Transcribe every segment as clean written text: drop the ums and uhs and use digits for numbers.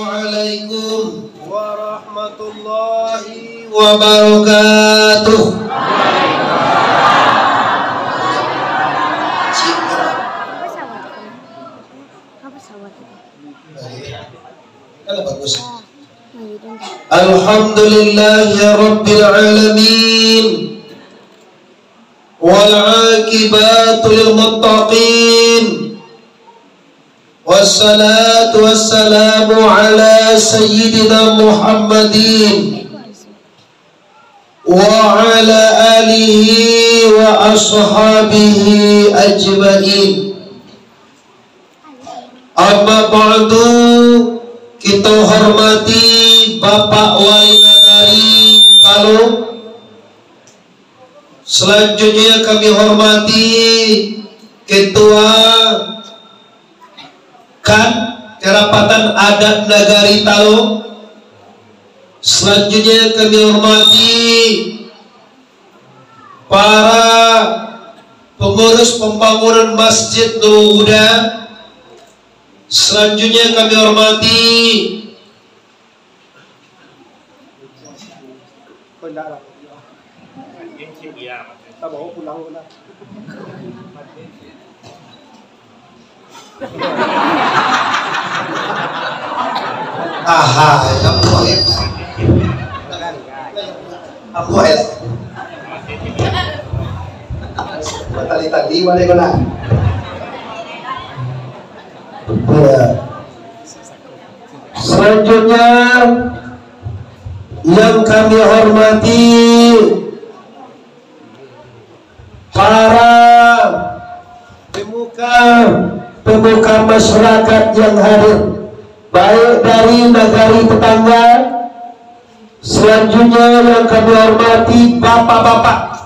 Assalamualaikum warahmatullahi wabarakatuh. Alhamdulillahi rabbil alamin wal aqibatu lil muttaqin wassalatu wassalamu ala sayyidina Muhammadin wa ala alihi wa ashabihi ajmain. Amma ba'du, kita hormati Bapak Wali Nagari Talo. Selanjutnya kami hormati Ketua Kerapatan Adat Nagari Talo. Selanjutnya kami hormati para pengurus pembangunan Masjid Nurul Huda. Selanjutnya kami hormati selanjutnya yang kami hormati para pemuka masyarakat yang hadir, baik dari negari tetangga. Selanjutnya yang kami hormati bapak-bapak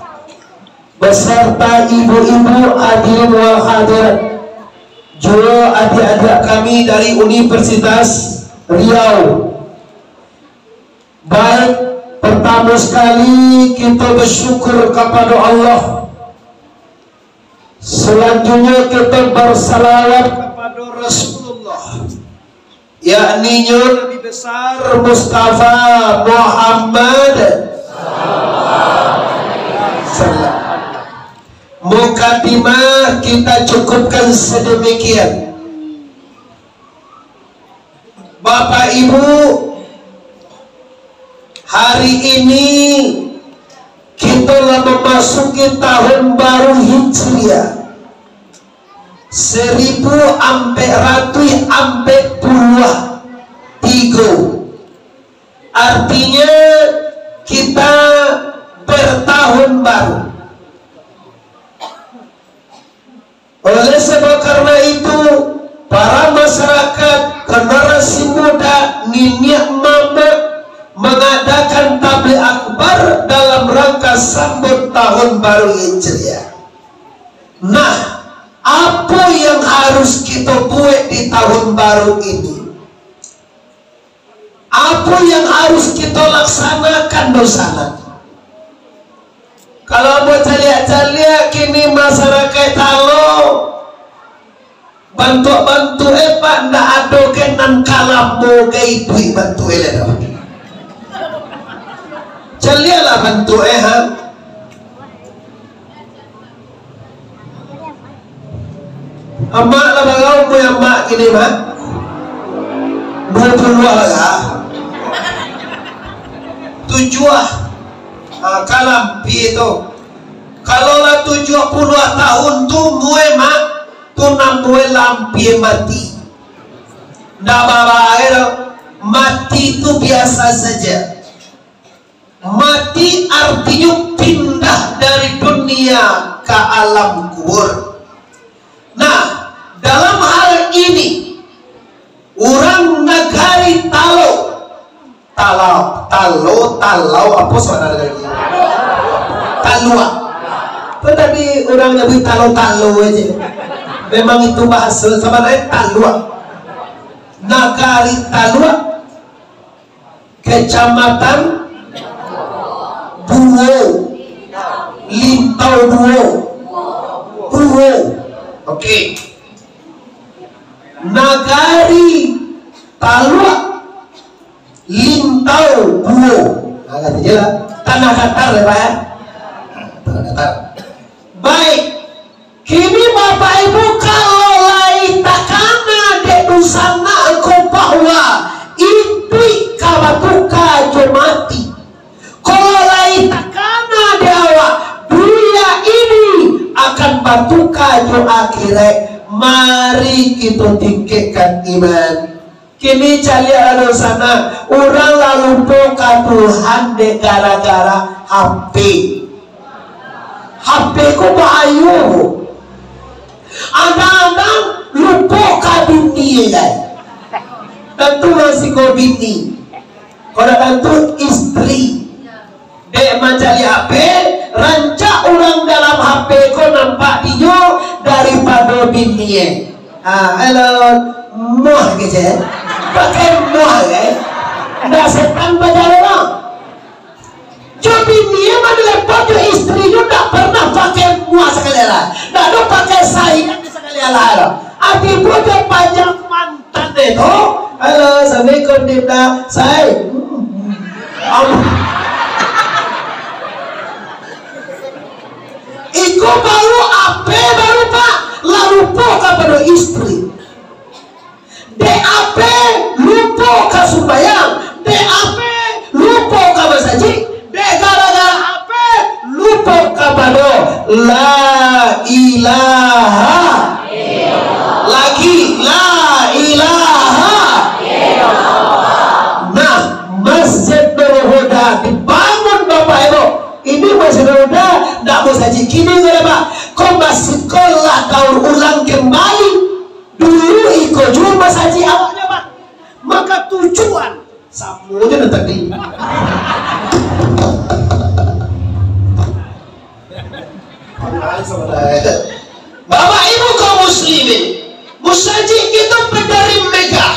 beserta ibu-ibu hadirin wal hadirat, juga adik-adik kami dari Universitas Riau. Baik, pertama sekali kita bersyukur kepada Allah. Selanjutnya kita bersalawat kepada Rasulullah, yakni Nabi besar Mustafa Muhammad sallallahu. Mukadimah kita cukupkan sedemikian. Bapak Ibu, hari ini kita memasuki tahun baru Hijriah 1443. Artinya kita bertahun baru. Oleh sebab karena itu, para masyarakat generasi muda Niniak Mama mengadakan tabligh akbar dalam rangka sambut tahun baru Hijriah. Nah, apa yang harus kita buat di tahun baru ini? Apa yang harus kita laksanakan dosana? Kalau mau caliak-caliak kini masyarakat Talo bantu-bantu pak ndak ada kenan kalamu ke ibu bantu dah. Calialah bantu ha. Amak lah bagau mu yang mak kini mak. 22 lah. Tujuh kalam itu kalau lah 70 tahun tu mue mak tu nam mue lampi mati ndak bawa mati itu biasa saja. Mati artinya pindah dari dunia ke alam kubur. Nah, dalam hal ini orang Nagari Talo apa saudara lagi? Talua. Tetapi orang nyebut Talo aja. Memang itu bahasa sama lain Talua. Nagari Talua, Kecamatan Duo, Lintau Duo. Oke. Nagari Talua lintau buo. Nah, katanya lah tanah datar ya Pak ya. Tanah datar. Baik, kini Bapak Ibu kalau lai takana de dusana ko bahwa itu kabatuka jo mati. Kalau lai takana de awak dunia ini akan batuka jo akhirat. Mari kita tingkatkan iman. Kini calian ada sana orang lalu poka Tuhan de gara-gara HP. HP ku bahayu. Anak-anak lupa ke dunia. Tentu masih kau bini. Kalau tentu istri. Dek mencari HP, rancak orang dalam HP kau nampak dia daripada bini. Halo, moh gitu. Pakai moh kan? Dah setan berjalan. Jadi dia mana lepas tu istri tu tak pernah pakai muah sekali lah, tak ada pakai sayang sekali lah. Abi pun dia panjang mantan itu. Halo, assalamualaikum Dinda. Saya. Iku baru apa baru Pak? Lalu poka pada istri. DAP lupa ke sembahyang, DAP lupa ke masjid. Gara-gara apa? Lupa kepada la ilaha illallah. Lagi la ilaha illallah. Nah, Masjid Nurul Huda dibangun Bapak Ibu. Ini Masjid Nurul Huda tidak mau saja kini nggak Pak? Kau masih sekolah daur ulang kembali. Dulu ikut cuma saja awalnya Pak. Maka tujuan semuanya datang di. Bapak Ibu kaum muslimin, musajid kita pendari megah.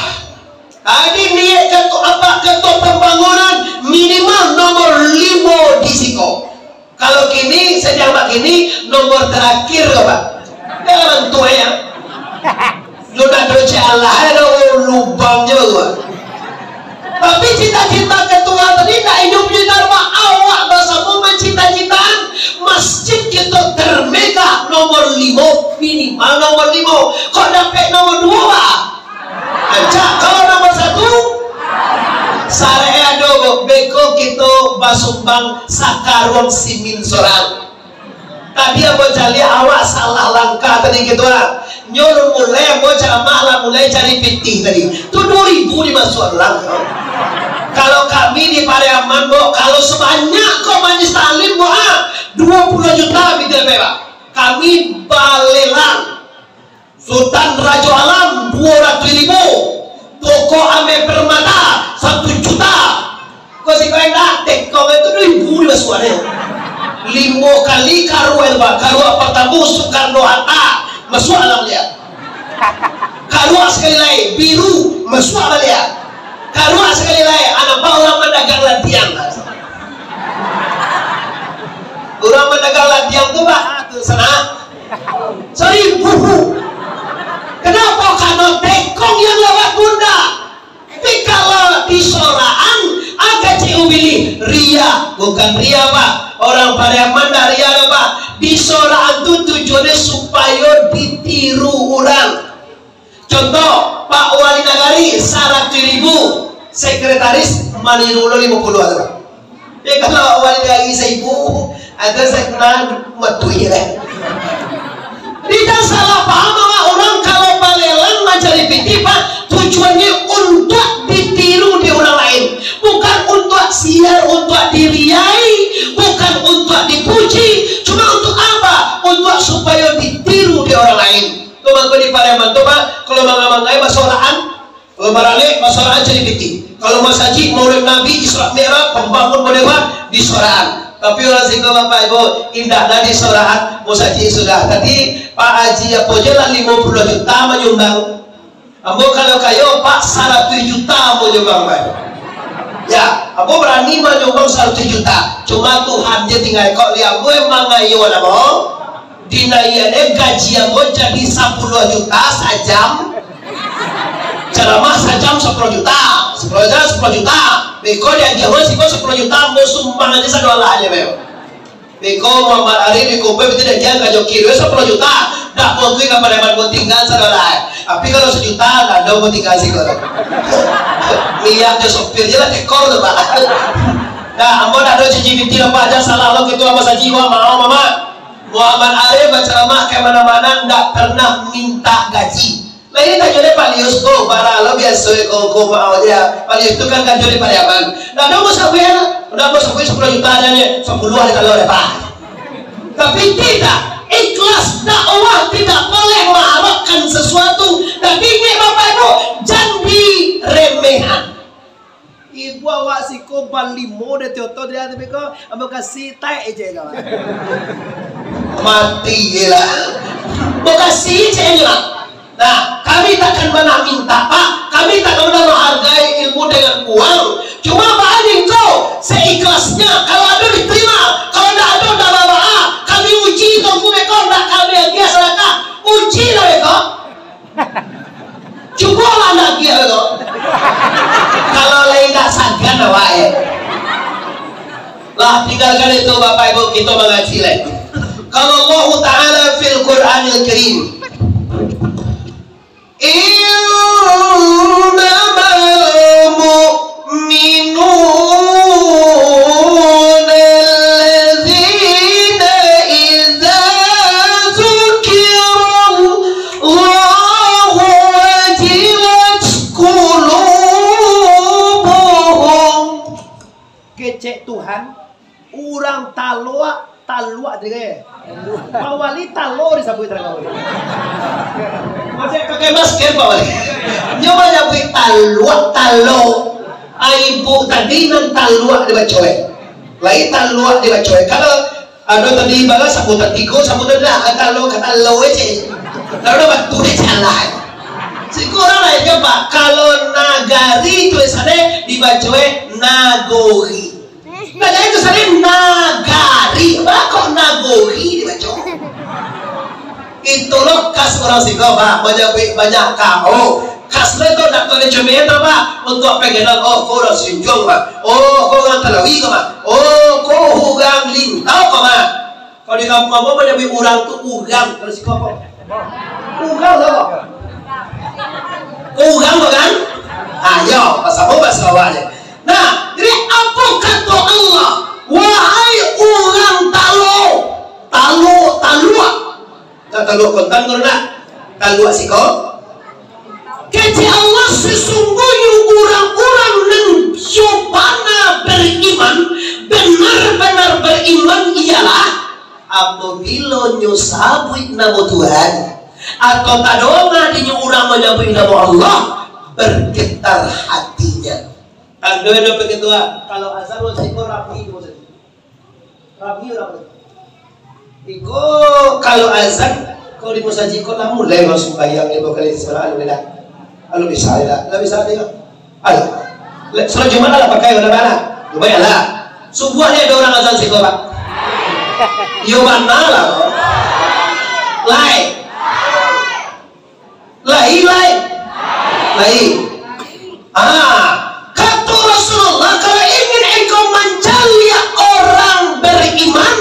Tadi niat ketua apa ketua pembangunan minimal nomor 5 di Siko. Kalau kini sedang begini nomor terakhir Pak. Jangan tua ya. Sudah doa Allah ada lubangnya Pak. Tapi cita-cita ketua tadi tak hidup di darma awak bersama mencita-citaan masjid kita termegah nomor 5 minimal nomor 5. Kok dapat nomor 2 Pak? Ajak kalau nomor 1 saya ada beko kita basumbang sakarong simin sorang. Tadi apa cari awak salah langkah tadi gitu lah. Nyuruh mulai mau malah mulai cari pitih tadi. Itu 2000 dimasuk langkah. Kalau kami di Pariaman Bo, kalau sebanyak kau manis talim Bo, 20 juta bidil Pak. Kami balelang Sultan Raja Alam 200.000, Toko Ame Permata 1 juta. Kau si kau enggak tekong itu 2000 dimasuknya. 5 kali karuel Pak, karu apartamu Soekarno Hatta masuk alam dia. Karu sekali lagi biru masuk alam dia. Karu sekali lagi anak orang mendagang latihan. Orang mendagang latihan tu Pak, tu sana. Sorry buku. Kenapa? Karena tekong yang lewat bunda. Tapi kalau di soraan agak ciubili ria, bukan ria Pak. Orang Pariaman dari ria Pak. Di soraan itu tujuannya supaya ditiru orang. Contoh Pak Wali Nagari 100.000, sekretaris maniru 50 ada Pak. Ya kalau Wali Nagari 1000 ada sekretaris matui lah. Tidak salah paham orang kalau balelang mencari piti Pak, tujuannya untuk ditiru di orang lain, bukan untuk siar, untuk diriai, bukan untuk dipuji, cuma untuk apa? Untuk supaya ditiru di orang lain. Kalau di Pariaman tuh Pak, kalau mangai masolaan, kalau barale masolaan cari piti. Kalau mas haji Maulid Nabi Isra Mi'raj pembangun modern di soraan. Tapi orang sehingga Bapak Ibu indahlah di soraan musaji sudah. Tadi Pak Haji apa je lah 50 juta menyumbang. Ambo kalau kayo Pak 100 juta mau nyumbang Pak. Ya, ambo berani menyumbang 100 juta. Cuma Tuhan dia tinggal kok lihat ambo emang ayo ada mau. Dinaiannya gaji ambo jadi 10 juta sajam. Ceramah sajam 10 juta. 10 juta. Beko dia jauh sih kok 10 juta mau sumbang aja $1 aja Beko. Beko Muhammad Ari di Kobe itu dia jangan kajau kiri 10 juta. Dak mau gue kapan mau tinggal $1. Tapi kalau 1 juta nggak ada mau tinggal sih kalau. Minyak aja sopir aja lah tekor tuh Pak. Nah, ampun ada CCTV apa aja salah lo gitu sama sajiwa mau mama. Muhammad Ari baca mah kayak mana-mana nggak pernah minta gaji. Nah ini tajulnya palius tuh, para lo biasa kau mau dia palius itu kan tajulnya pariaman. Nah udah mau sampai 10 juta aja nih, 10 hari kalau dapat. Tapi tidak, ikhlas dakwah tidak boleh mengharapkan sesuatu. Tapi ini Bapak Ibu janji remehan. Ibu awak si ko balimo de toto dia tapi ko ambil kasih tai aja kawan. Mati lah. Mau kasih aja. Nah, kami takkan pernah minta Pak, kami takkan pernah menghargai ilmu dengan uang. Cuma Pak Adingko seikhlasnya, kalau ada diterima, kalau tidak ada udah bawa. Kami uji tunggu Beko, tidak kami lagi sedekah, uji lah Beko. Cukup lah lagi Beko. Kalau lain tak sagan awak ya. Lah tinggalkan itu Bapak Ibu kita mengaji lagi. Kalau Allah Ta'ala fil Qur'anil Karim innamal mu'minuna alladzina idza dzukirallahu wajilat qulubuhum. Kecek Tuhan orang talua dia Pawali talo disabui terang masih pakai masker Pawali nyoba nyabui talo ibu tadi nan talua dibacoy lain talua dibacoy kalau ada tadi balas sabutan tigo sabutan dah talo kata lo aja kalau batu dia salah sekurang lah coba kalau nagari tulisannya dibacoy nagori. Nah, itu sering nagari, kok nagori dibaca? Itu loh kas orang Singapura, Pak. Banyak kau. Kasnya itu nak tulis cemeta Pak untuk pengenan. Oh, kau orang Sinjong Pak. Oh, kau orang Talawi Pak. Oh, kau hugang lintau Pak. Kalau di kampung kamu banyak orang tuh ugang kalau Singapura. Ugang loh. Ugang kan? Ayo, pasal apa pasal awalnya. Nah, jadi apa kata Allah? Wahai orang talua. Talua kontan korna. Talua siko. Kata Allah sesungguhnya orang-orang yang syubana beriman, benar-benar beriman ialah apabila nyusabui nama Tuhan atau tadonga di orang menyabui nama Allah bergetar hatinya. Ada begitu kalau azan lo siko rapi itu saja. Rapi orang. Iko kalau azan kau di musaji kau lah mulai masuk bayang 5 kali sebenarnya ada. Alu bisa ada, lah bisa ada. Alu. Soal Jumat lah pakai mana mana. Lumayan lah. Subuh ada orang azan siko Pak. Yo mana lah. Lai. Kata Rasulullah, kalau ingin engkau mencalia orang beriman,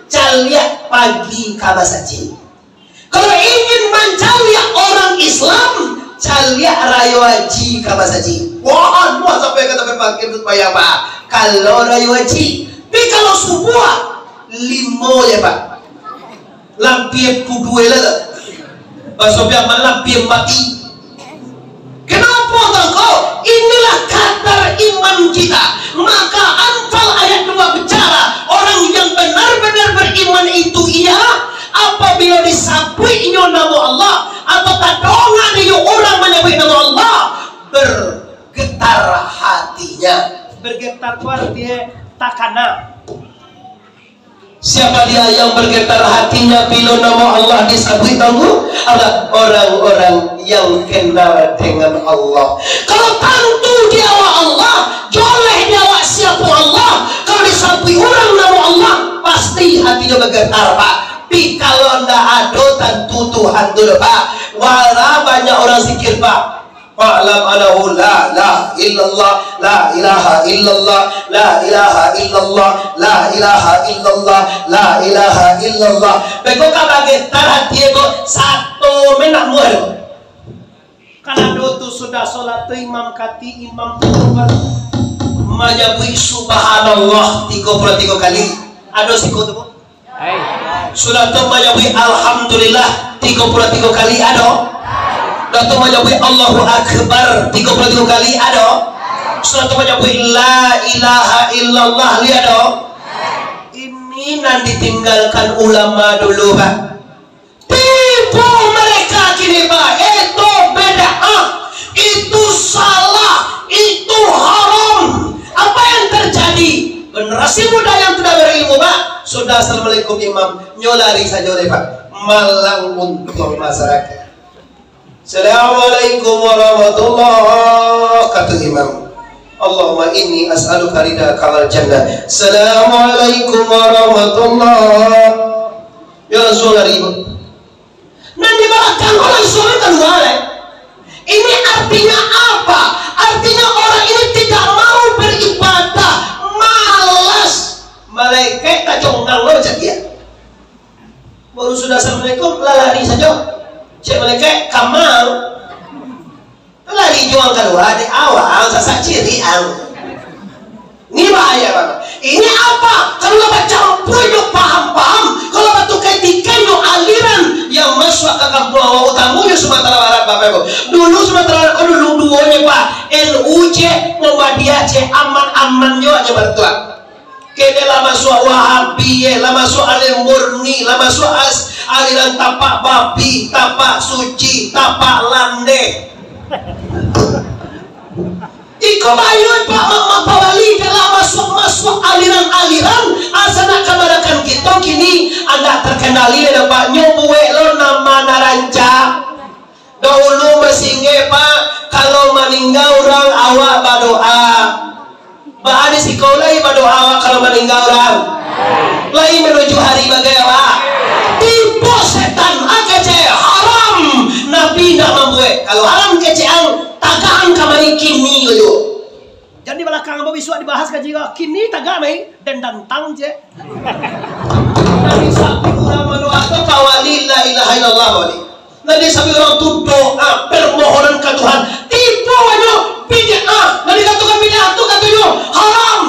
calia pagi kabasaji. Kalau ingin mencalia orang Islam, calia rayawaji kabasaji. Wah, mau sampai kata berpakir itu bayar Pak. Kalau rayawaji, tapi kalau subuh limo ya Pak. Lampir pudue lah. Basobia malampir mati. Kenapa engkau? Inilah kadar iman kita. Maka Anfal ayat 2 bicara orang yang benar-benar beriman itu ialah apabila disapuinya nama Allah atau tadongan dia orang menyebut nama Allah bergetar hatinya. Bergetar itu artinya takana. Siapa dia yang bergetar hatinya bila nama Allah disebut tangguh? Adalah orang-orang yang kenal dengan Allah. Kalau tentu dia Allah, joleh dia siapa Allah. Kalau disebut orang nama Allah, pasti hatinya bergetar Pak. Tapi kalau tidak ada tentu Tuhan dulu Pak. Walau banyak orang zikir Pak, Fa'lam anahu la ilaha illallah, la ilaha illallah, la ilaha illallah, la ilaha illallah, la ilaha illallah. Beko kabage tarat Diego satu menak muar. Karena dotu sudah sholat tu imam kati imam tutupan majabui subhanallah 33 kali. Ada siko tu. Sudah tu majabui alhamdulillah 33 kali ada. Sudah menyebut Allahu Akbar 33 kali ada. Sudah menyebut la ilaha illallah ada. Ini nanti ditinggalkan ulama dulu Pak. Tipu mereka kini Pak. Itu bid'ah, itu salah, itu haram. Apa yang terjadi? Generasi muda yang tidak berilmu Pak. Sudah assalamualaikum imam, nyolari saja oleh Pak. Malang untuk masyarakat. Assalamualaikum warahmatullahi kata imam. Allahumma inni as'aluka ridaka wal jannah. Assalamualaikum warahmatullahi. Ya Rasulullah. Nanti belakang orang soleh keluar. Ini artinya apa? Artinya orang ini tidak mau beribadah, malas. Malaikat tak jongkang lo jadi. Baru sudah assalamualaikum lari saja. Cik mereka kamal lari jual keluar di awal sasak ciri ini bahaya Bapak. Ini apa? Kalau baca punyuk paham-paham, kalau batu ketikan yuk aliran yang masuk ke kampung awal utamunya Sumatera Barat Bapak Ibu. Dulu Sumatera Barat dulu duonya Pak LUC Muhammadiyah C aman-amannya aja bertua. Kede lah masuk Wahabi, lah masuk alim murni, lah masuk aliran tapak babi, tapak suci, tapak lande. Iko bayun Pak Mama Pawali telah masuk aliran-aliran asana kabarakan kita kini anda terkenali ada Pak nyobuwe lo nama naranca. Dahulu mesinge Pak kalau meninggal orang awak berdoa. Bahari sikolai berdoa kalau meninggal orang. Lain menuju hari bagaimana? Tipu setan akece haram. Nabi tidak membuat. Kalau haram keceang tagaan kamari kini yo. Jadi belakang bawa isu dibahas kaji kini tagak mai dan tantang je. Nabi sabi orang berdoa tu kawali la ilaha illallah wali. Nabi sabi orang tu doa permohonan ke Tuhan. Tipu aja bid'ah. Nabi katakan bid'ah tu katanya haram.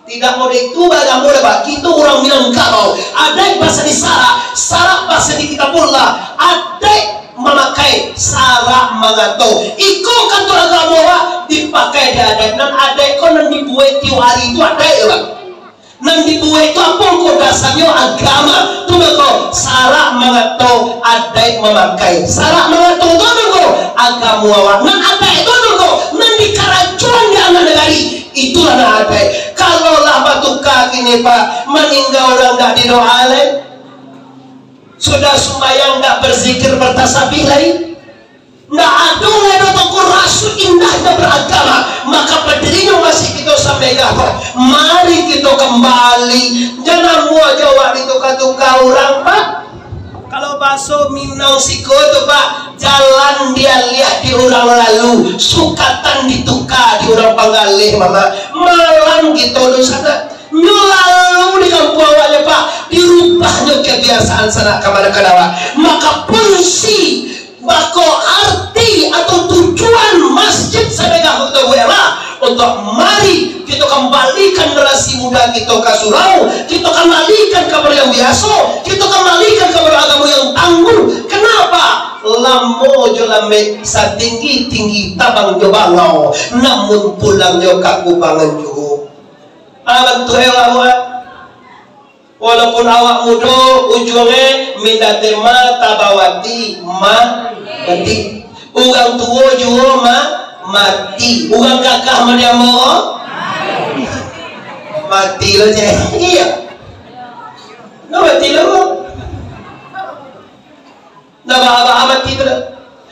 Tidak mau itu baga mau dapat. Kita orang bilang kalau ada bahasa di sarak bahasa di kitabullah. Ada memakai sarak mengato. Iko kantor agama dipakai di adat dan ada kau nan dibuat tiap hari itu ada ya Pak. Nan dibuat itu apa kau dasarnya agama. Tu kau sarak mengato ada memakai sarak mengato tu kau agama awak. Nan ada itu kau nan dikaracuan di anak negari. Itulah ada. Kalau lah batu kaki ini Pak meninggal orang tak didoakan, sudah sembahyang tak berzikir bertasbih lagi, tak ada yang takut rasul indahnya beragama, maka berdirinya masih kita sampai gahor. Mari kita kembali, jangan mua jawab itu kata orang Pak. Kalau bakso Minang Siko itu Pak, jalan dia lihat di orang lalu, sukatan ditukar di orang Panggalih Mama, malam gitu di sana, nyelalu di kampung awaknya Pak, dirubahnya kebiasaan sana kepada kedawa. Maka fungsi bako arti atau tujuan masjid sedekah untuk untuk mari kita kembalikan generasi muda kita ke surau, kita kembalikan kabar yang biasa, kita kembalikan kabar agama yang tangguh. Kenapa? Lamo jo lambe satinggi-tinggi tabang jo bangau, namun pulang jo kakubangan jo. Alam tu awak, walaupun awak muda ujungnya minta tema tabawati mati. Orang tua juga mati. Orang kakak mana mau mati lo je. Iya. No mati lo. Nah bah mati tu.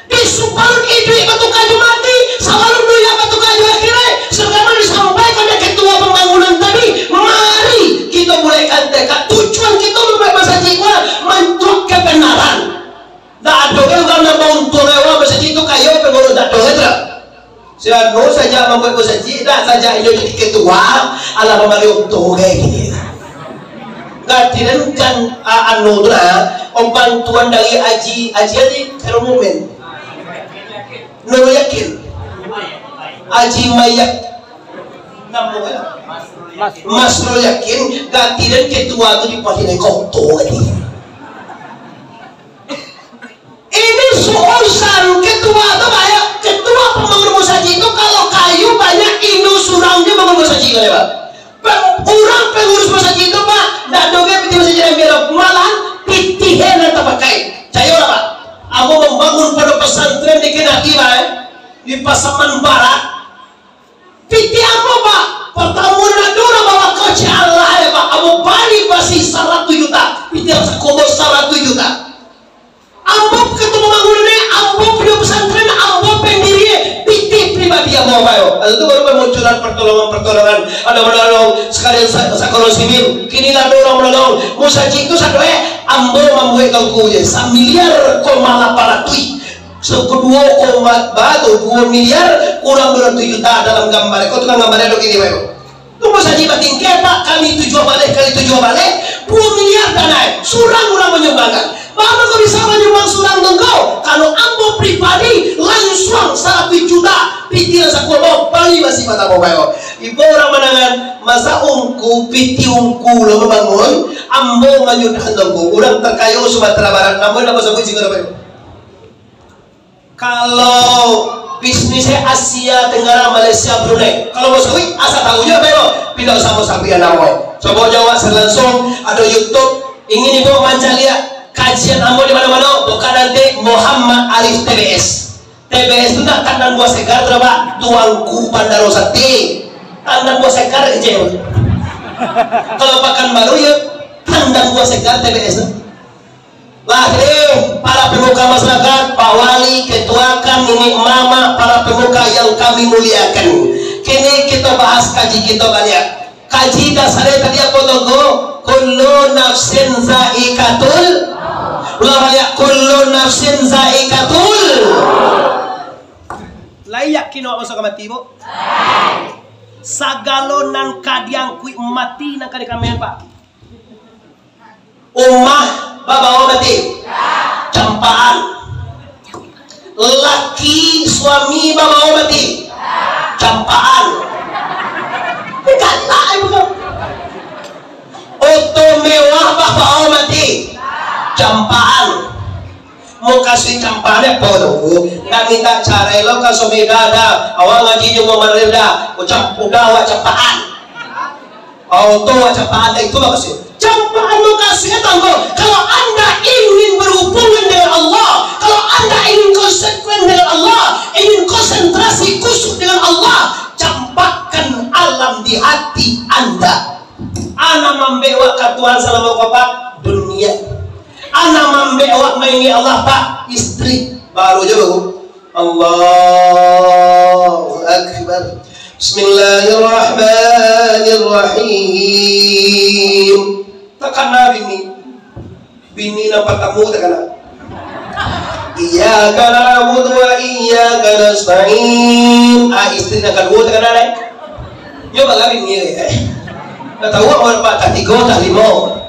Disumpah itu batu kayu mati. Selalu dunia batu kayu akhirnya. Sekarang disampaikan oleh ketua pembangunan tadi. Mari kita mulaikan tekad. Tujuan kita membuat masa jiwa mencuk kebenaran. Tak ada yang karena mau untuk lewat masa itu kayu pengurus tak ada. membuat musaji, dah saja ini jadi ketua, ala memaliuk tuh kayak gini. Gatiran kan anu om bantuan dari aji kalau momen. No yakin. Aji mayak. Namanya Mas lo yakin gatiran ketua itu dipakai kotor lagi. Ini seurusan ketua itu banyak. Ketua pembangun musaji itu kalau kayu banyak Indo surangnya bangun musaji kan ya Pak. Orang pengurus musaji itu Pak, tidak doge piti musaji yang biar malahan pitihan yang terpakai. Saya lah Pak, aku membangun pada pesantren di Kenaki Pak, di Pasaman Barat. Piti apa Pak? Pertemuan dulu bawa coach Allah ya Pak. Kamu balik masih 100 juta. Piti harus kubur 100 juta. Ambo ketemu bangunannya, ambo punya pesantren, ambo pendirinya, piti pribadi yang mau bayo. Itu baru kemunculan pertolongan. Ada menolong sekalian sekolah sivil. Kinilah dorong menolong. Musaji itu satu ambo membuat kau kuya 1,8 miliar. So kedua 2 miliar kurang 200 juta dalam gambar. Kau tukang gambarnya begini bayo. Tunggu saja batin Pak, kali 7 balik, 2 miliar dana. Surang orang menyumbangkan. Bapak kau bisa menyumbang surang tengkau. Kalau ambo pribadi langsung 100 juta. Piti rasa kuat bali masih mata bawa. Ibu orang menangan masa ungku, piti ungku lo membangun. Ambo menyudahan tengkau. Orang terkayu Sumatera Barat. Ambo apa sebut sih kalau bisnisnya Asia Tenggara, Malaysia, Brunei. Kalau mau sawi, asal tahunya apa? Pindah sama sapian namanya. Coba jawab langsung. Ada YouTube. Ingin ibu manca lihat kajian ambo di mana-mana. Bukan nanti Muhammad Arif TBS. TBS itu tak tandan buah sekar berapa? Tuangku Bandar Osati. Tandan buah sekar aja. Kalau pakan baru ya tandan buah sekar TBS. Lahir para pemuka masyarakat, Pak Wali, ketua kami, ini mama, para pemuka yang kami muliakan. Kini kita bahas kaji kita banyak. Kaji dasarnya tadi aku tunggu. Kullu nafsin zaikatul. Ulang banyak. Kullu nafsin zaikatul. Layak kino masuk ke mati bu. Sagalonan kadiang kui mati nak kadi kami Pak. Ummah bawa mati. Campaan. Laki suami bawa mati. Campaan. Kata ibu. Oto mewah bawa mati. Campaan. Mau kasih campaannya bodoh. Nggak minta cara lo ke suami ada. Awal ngaji juga mau menerima. Ucap udah wa campaan. Auto wa campaan itu apa sih? Campaan mau kasih tanggo. Kalau anda ingin berhubungan dengan Allah, kalau anda ingin konsekuen dengan Allah, ingin konsentrasi kusuk dengan Allah, campakkan alam di hati anda. Ana membawa ke Tuhan selama Pak dunia. Ana membawa maini Allah Pak istri baru juga Allahu Akbar. Bismillahirrahmanirrahim. Takana bini nampak tamu takana. Iyyaka na'budu wa iyyaka nasta'in. Istri nak kedua takana deh. Nyoba kami ni tahu orang Pak tak 3 tak 5.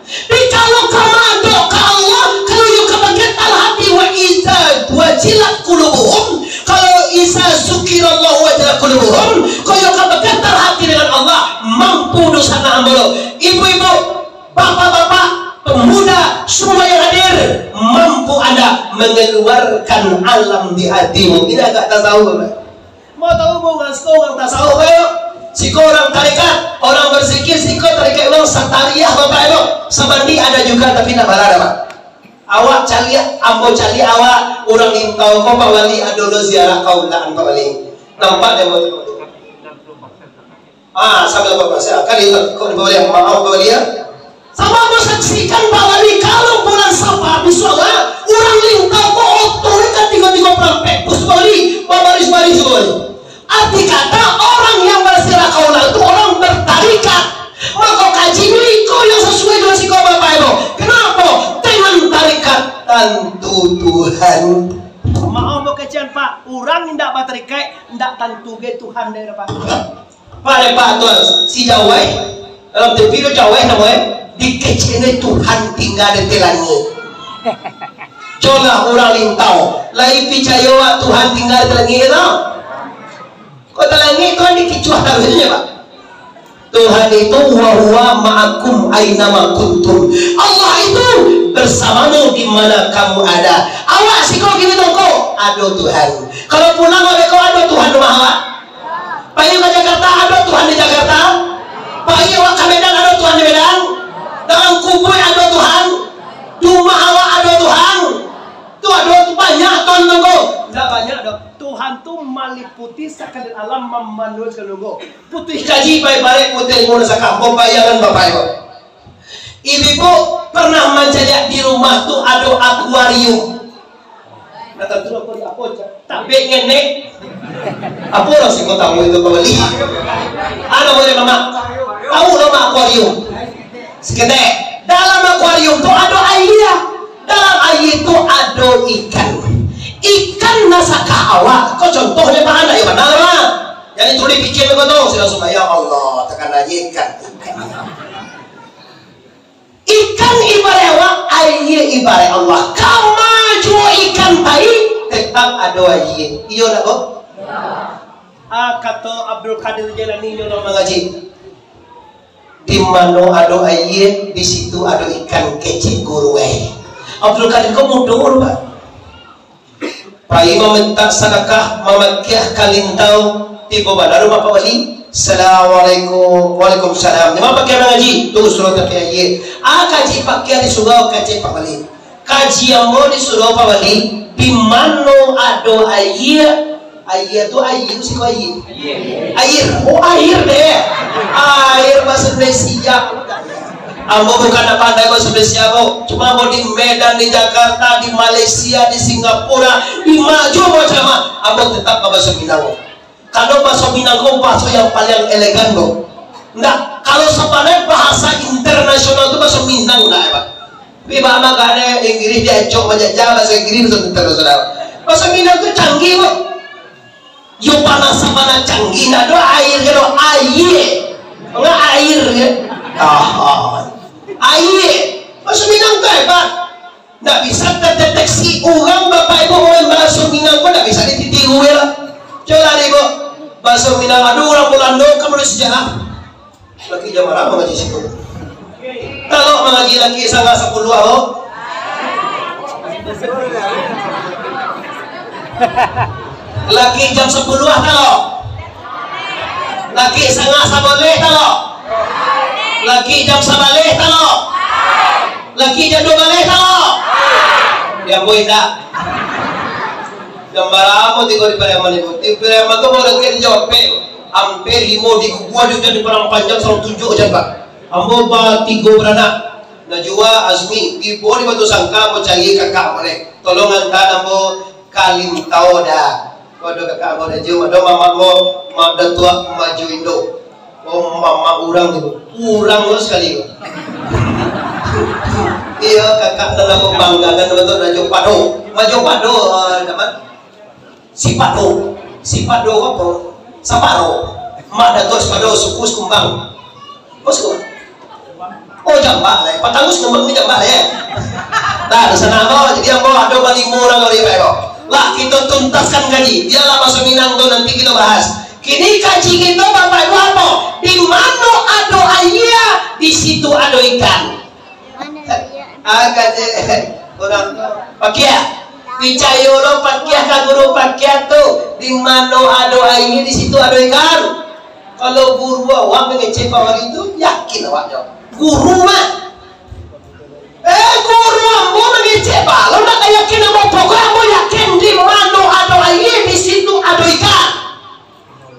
Tapi kalau kamu ada ke Allah, kalau you kebagian hati wa iza wajilat qulubuhum, kalau iza zukirallahu wajilat qulubuhum, kalau you kebagian hati dengan Allah, mampu dosa amalo. Ibu-ibu, bapak-bapak, pemuda, semua yang hadir, mampu Anda mengeluarkan alam di hatimu. Ini agak tasawuf. Mau tahu mau ngasih orang tasawuf ayo. Siko orang tarikat, orang berzikir, siko tarikat orang satariyah bapak ibu. Sebandi ada juga tapi nak balada Pak. Awak cali, ambo cali awak orang intau kau Pak Wali adono ziarah kau laan Pak Wali. Nampak dia mau. Sambil bapak saya kan itu kau dibawa yang mau Pak Wali ya. Sama mau saksikan Pak Wali kalau bulan Safar misalnya orang lintau kau otornya kan 3 perampek. Bos Pak Wali, baris juga. Arti kata orang yang bersirah kaulah itu orang bertarikat. Maka kaji miliko yang sesuai dengan sikap bapak ibu. Kenapa? Dengan tarikat tentu Tuhan. Maaf mau kecian Pak, orang tidak bertarikat, tidak tentu tuge Tuhan dari apa? Pada Pak Tuan si Jawa dalam video Jawa namanya dikecilin Tuhan tinggal di langit. Coba orang lintau, lai picayowa Tuhan tinggal di langit itu. Kok di langit Tuhan dikicuah taruhnya Pak? Tuhan itu huwa ma'akum aina ma kuntum. Allah itu bersamamu di mana kamu ada. Awak sih kau gini dong kau. Aduh Tuhan. Kalau pulang oleh kau aduh Tuhan rumah awak. Payu ke Jakarta aduh Tuhan di Jakarta. Payu awak ke Medan aduh Tuhan di Medan. Dalam kubur aduh Tuhan. Rumah awak aduh Tuhan. Tuh aduh banyak Tuhan tunggu. Tidak banyak dong. Tuhan tuh meliputi sekalian alam memanusia nunggu. Putih kaji baik-baik putih mula sakampung bayangan bapak ibu. Ibu pernah menjajak di rumah tuh ada akuarium. Datang tuh aku di apa aja. Tapi ngenek. Apa orang sih kau tahu itu kembali? Ada boleh mama? Tahu nama akuarium? Sekedar dalam akuarium tuh ada air. Dalam air itu ada ikan. Ikan nasaka awak. Kau contohnya mana ya mana lah? Yang itu dipikir begitu. Sudah sudah ya Allah tekan aja ikan. Ikan ibarat awak, air ibarat Allah. Kau maju ikan baik, tetap ada air. Iya tak kok? Kata Abdul Qadir Jailani nyono mengaji. Di mana ada air, di situ ada ikan kecil guru. Abdul Qadir kau mundur Pak. Pai meminta sedekah memakiah kalintau tiba pada rumah Pak Wali. Assalamualaikum. Waalaikumsalam. Nama pakai ngaji tu suruh pakai air. Kaji pakai di surau kaji Pak Wali. Kaji yang mau di surau Pak Wali. Di mana ada air? Air tu air sih kau air. Air. Oh air deh. Air bahasa Indonesia. Ambo bukan pandai bahasa Indonesia kok. Cuma mau di Medan, di Jakarta, di Malaysia, di Singapura, di maju macam ambo tetap bahasa Minang. Kalau bahasa Minang bahasa yang paling elegan kok. Enggak, kalau sebenarnya bahasa internasional itu bahasa Minang enggak ya Pak. Tapi bahasa ada Inggris diajak menjajah bahasa Inggris bahasa internasional. Bahasa Minang itu canggih kok. Yo panas sama canggih, ada air kalau air. Enggak air ya. Air bahasa Minang tuh hebat. Nggak bisa terdeteksi orang bapak ibu orang bahasa Minang pun nggak bisa ditiru ya. Coba ibu bahasa Minang aduh orang Polando kamu udah sejarah. Laki jam berapa mengaji situ? Kalau mengaji laki sangat 10 oh. Laki jam 10 kalau. Laki sangat saboleh kalau. Laki jam sabalik talo. Laki jam 2 balik talo. Ya boy dah. Gambar apa tiga di pada mana ibu? Tiga maka boleh kita jawab pe. Hampir 5 di gua juga di perang panjang selalu 7 aja Pak. Ambo ba 3 beranak. Najwa Azmi di bawah di batu sangka mau cari kakak boleh. Tolong hantar ambo kalintau dah. Kode kakak boleh jauh. Ada mama mo mak datua maju Indo. Oh mama orang itu kurang lo sekali. Iya kakak dalam membanggakan betul maju pado dapat si pado apa saparo mak datuk sepado sukus kumbang bosku oh jambak lah patangus kumbang ni jambak ya nah di sana apa jadi ambo ada balik murah kali ya lah kita tuntaskan gaji dia lah masuk Minang tuh nanti kita bahas. Kini kaji kita bapak ibu apa? Di mana ada air, di situ ada ikan. Orang pakai percaya lo pakai kaguru pakai tu. Di mana ada air, di situ ada ikan. Kalau guru awak mengecek awak itu yakin awak jawab. Guru mah. Guru ambo mengecek balon nak yakin ambo pokok ambo yakin di mana ada air, di situ ada ikan.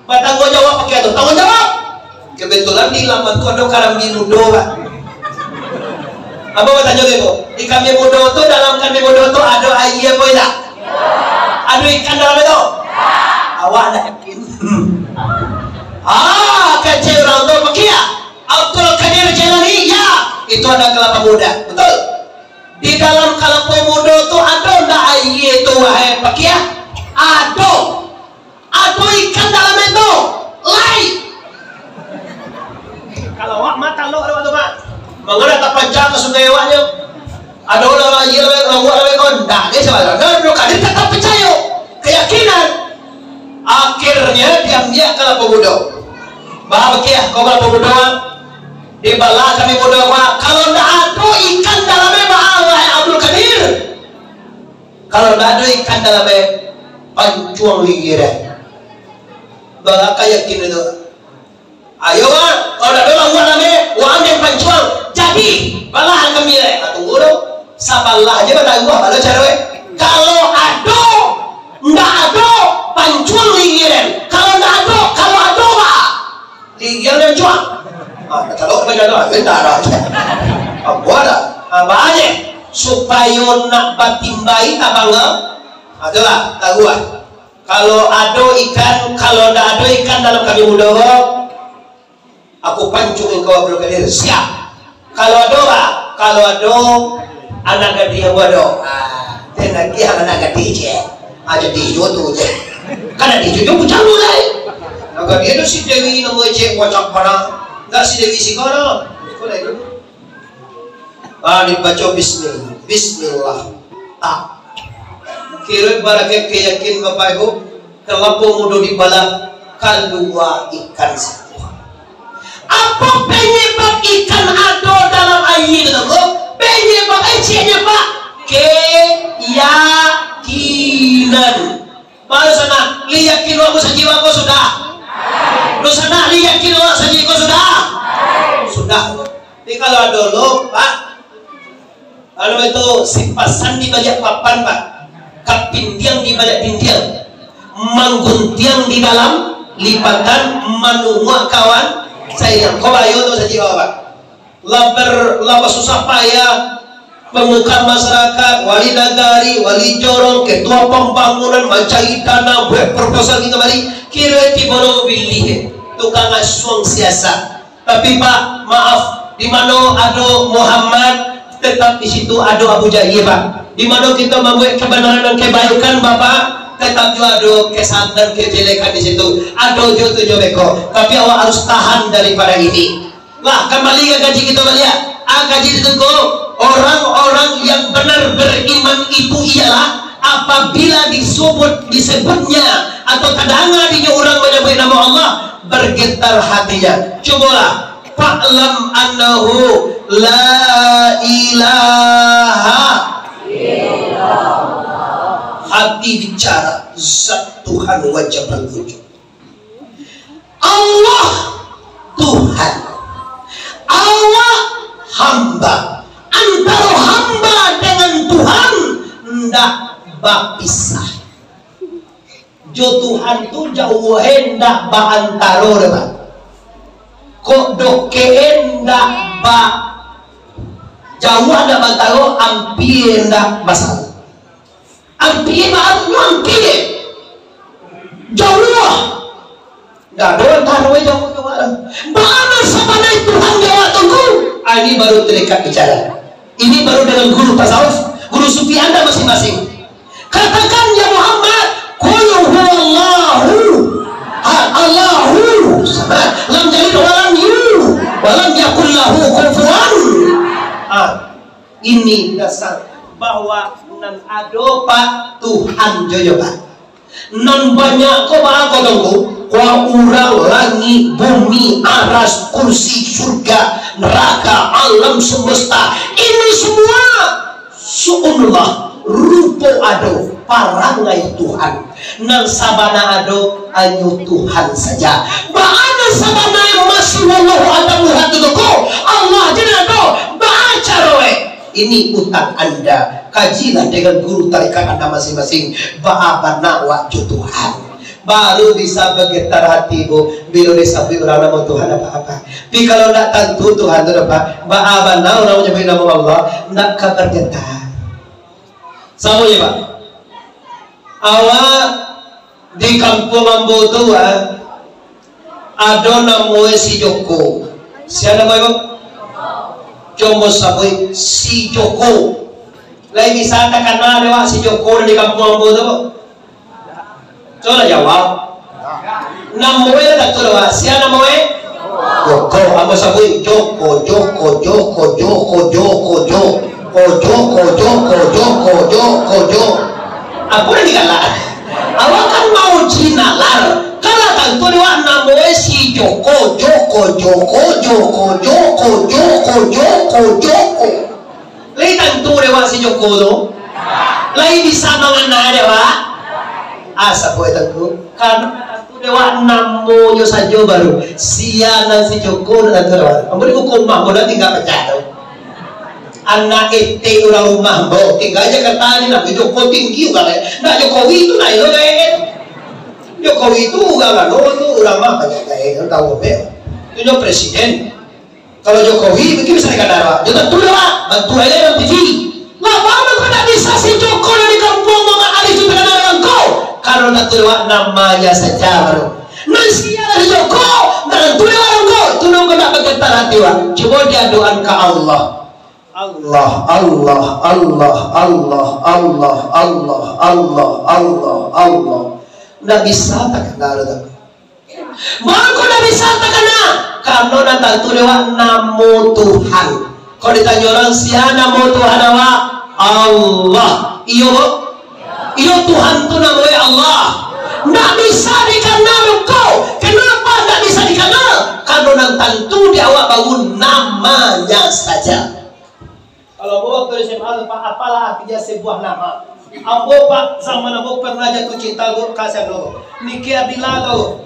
Tanggung jawab pakai itu, tanggung jawab. Kebetulan di lambat itu ada kami mudo Pak. Apa bertanya ibu? Di kami mudo itu dalam kami mudo itu ada air apa tidak? Ada ikan dalam itu? Awak ada yakin? Kecil orang itu pakai ya? Abdul Qadir Jailani ya. Itu ada kelapa muda, betul? Di dalam kelapa muda itu ada enggak air itu wahai pakai ya? Ada ikan ikan dalam itu lai. Kalau wak mata lo ada mak, mengenai terpanjang ke sungai waknya. Ada orang lagi orang kondak dia sebab ada kadir tetap percaya keyakinan. Akhirnya diam-diam kalau pemuda. Bahagia kau kalau pemuda di bala kami muda kalau tidak ada ikan dalamnya bahaya Abdul Qadir. Kalau tidak ada ikan dalamnya pancuang ligiran. Bala yakin itu. Ayo kalau tidak ada dalamnya uang yang pancuang jadi bala kami tunggu dong. Sabarlah aja pada gua kalau cara kalau ada nggak ada pancuang ligiran. Kalau nggak ada pak ligiran yang cuang. Kalau kita ada apa ada apa aja supaya nak batimbai tak bangga adalah tahu kalau ada ikan kalau tidak ada ikan dalam kami muda aku pancung engkau Abdul Qadir siap. Kalau ada anak gadis yang bodoh dan lagi anak gadis aja di tu je karena di situ pucat mulai agar dia tu si Dewi nama cek wacak pada nggak si Dewi si kono sekolah itu dibaca bismillah kira baraket keyakin bapak ibu kalau mudo di bala kalua ikan semua apa penyebab ikan ada dalam air itu penyebab ecenya pak keyakinan baru sana liyakin aku sejiwa kau sudah lu sana liyakin aku sejiwa kau sudah tapi kalau ada lo pak kalau itu simpasan di balik papan pak kapindiang di balik pindiang mangguntiang di dalam lipatan manungwa kawan sayang kau bayo tu sejiwa pak lapar susah payah pemuka masyarakat, wali nagari, wali jorong, ketua pembangunan, mencari tanah, buat proposal ini kembali kira tibono pilih tukang asuang siasat. Tapi pak maaf di mana ada Muhammad tetap di situ ada Abu Jahil pak. Di mana kita membuat kebenaran dan kebaikan bapak tetap juga ada kesalahan dan kejelekan di situ. Ada jodoh beko. Tapi awak harus tahan daripada ini. Lah kembali ke gaji kita lihat. Gaji itu orang-orang yang benar beriman itu ialah apabila disebutnya atau kadang-kadang dinya orang menyebut nama Allah bergetar hatinya. Cobalah fa'lam annahu la ilaha illallah. Hati bicara zat Tuhan wajib wujud. Allah Tuhan, Allah hamba. Antara hamba dengan Tuhan ndak berpisah. Jo Tuhan tu jauh hendak ba antara depan. Kok dokeen ndak ba jauh ada antara ampir ndak basal. Ampir jauh. Ndak ada antara jauh mana sama Tuhan jawab tunggu. Ini baru terikat bicara. Ini baru dengan guru tasawuf, guru sufi Anda masing-masing. Katakan ya Muhammad, qul huwallahu Allahu samad, lam yalid wa lam yulad wa lam yakul lahu kufuwan. Ini dasar bahwa nan ada Pak Tuhan jojo Pak. Nan banyak kau bahas kau Kwa urang langit, bumi, aras, kursi, surga, neraka, alam semesta. Ini semua su'unullah, rupo ado, parangai Tuhan. Nang sabana ado, anyu Tuhan saja. Ba'ana sabana yang masih wallahu adamu hatuduku. Allah jadi ado, baca roe. Ini utang Anda. Kajilah dengan guru tarikat Anda masing-masing. Ba'abana wajud Tuhan. Baru bisa bergetar hatimu bila disabui orang nama Tuhan apa-apa. Tapi kalau nak tentu Tuhan itu apa? Ba'abana orang menyebut nama Allah nak bergetar. Sama ya Pak. Awak di kampung Ambo tu ada nama si Joko. Siapa nama Ibu? Jomo sabui si Joko. Lagi bisa tak kenal dewa si Joko di kampung Ambo tu. Coba jawab. namoe na tulawa siya namoe Joko amo sabuin Joko Joko Joko Joko Joko Joko Joko Joko Joko Joko Joko apa ni kala awak kan mau Cina lar kalau tak tulawa namoe si Joko Joko Joko Joko Joko Joko Joko Joko lai tak tulawa si Joko tu lai bisa mengenal dewa asa boleh tangku karena dewa namonya saja baru siana si Joko dan dewa ambil hukum mah boleh tinggal pecah tu anak ete orang rumah bo tinggal aja katanya nak Joko tinggi juga kan nak Jokowi itu nak itu kan Jokowi itu kan itu orang mah banyak kan tahu apa itu presiden kalau Jokowi mungkin bisa dikatakan jangan tu dewa bantu aja dalam TV nggak apa tidak bisa si Joko dari kampung mama Ali juga dengan kau kalau nak tulis namanya saja baru nasi ada Joko dan tulis orang kau tolong kena bergetar hati wa coba dia doakan ke Allah Allah Allah Allah Allah Allah Allah Allah Allah Allah nggak bisa tak kenal tu baru kau nggak bisa tak kenal karena nak tulis namo Tuhan kalau ditanya orang siapa namo Tuhan apa Allah iyo Tuhan tu namanya Allah nggak bisa dikenal kau kenapa nggak bisa dikenal karena nang tentu di awak bangun namanya saja kalau bawa ke SMA apalah artinya sebuah nama ambo pak zaman ambo pernah jatuh cinta gue kasih lo nikah di lago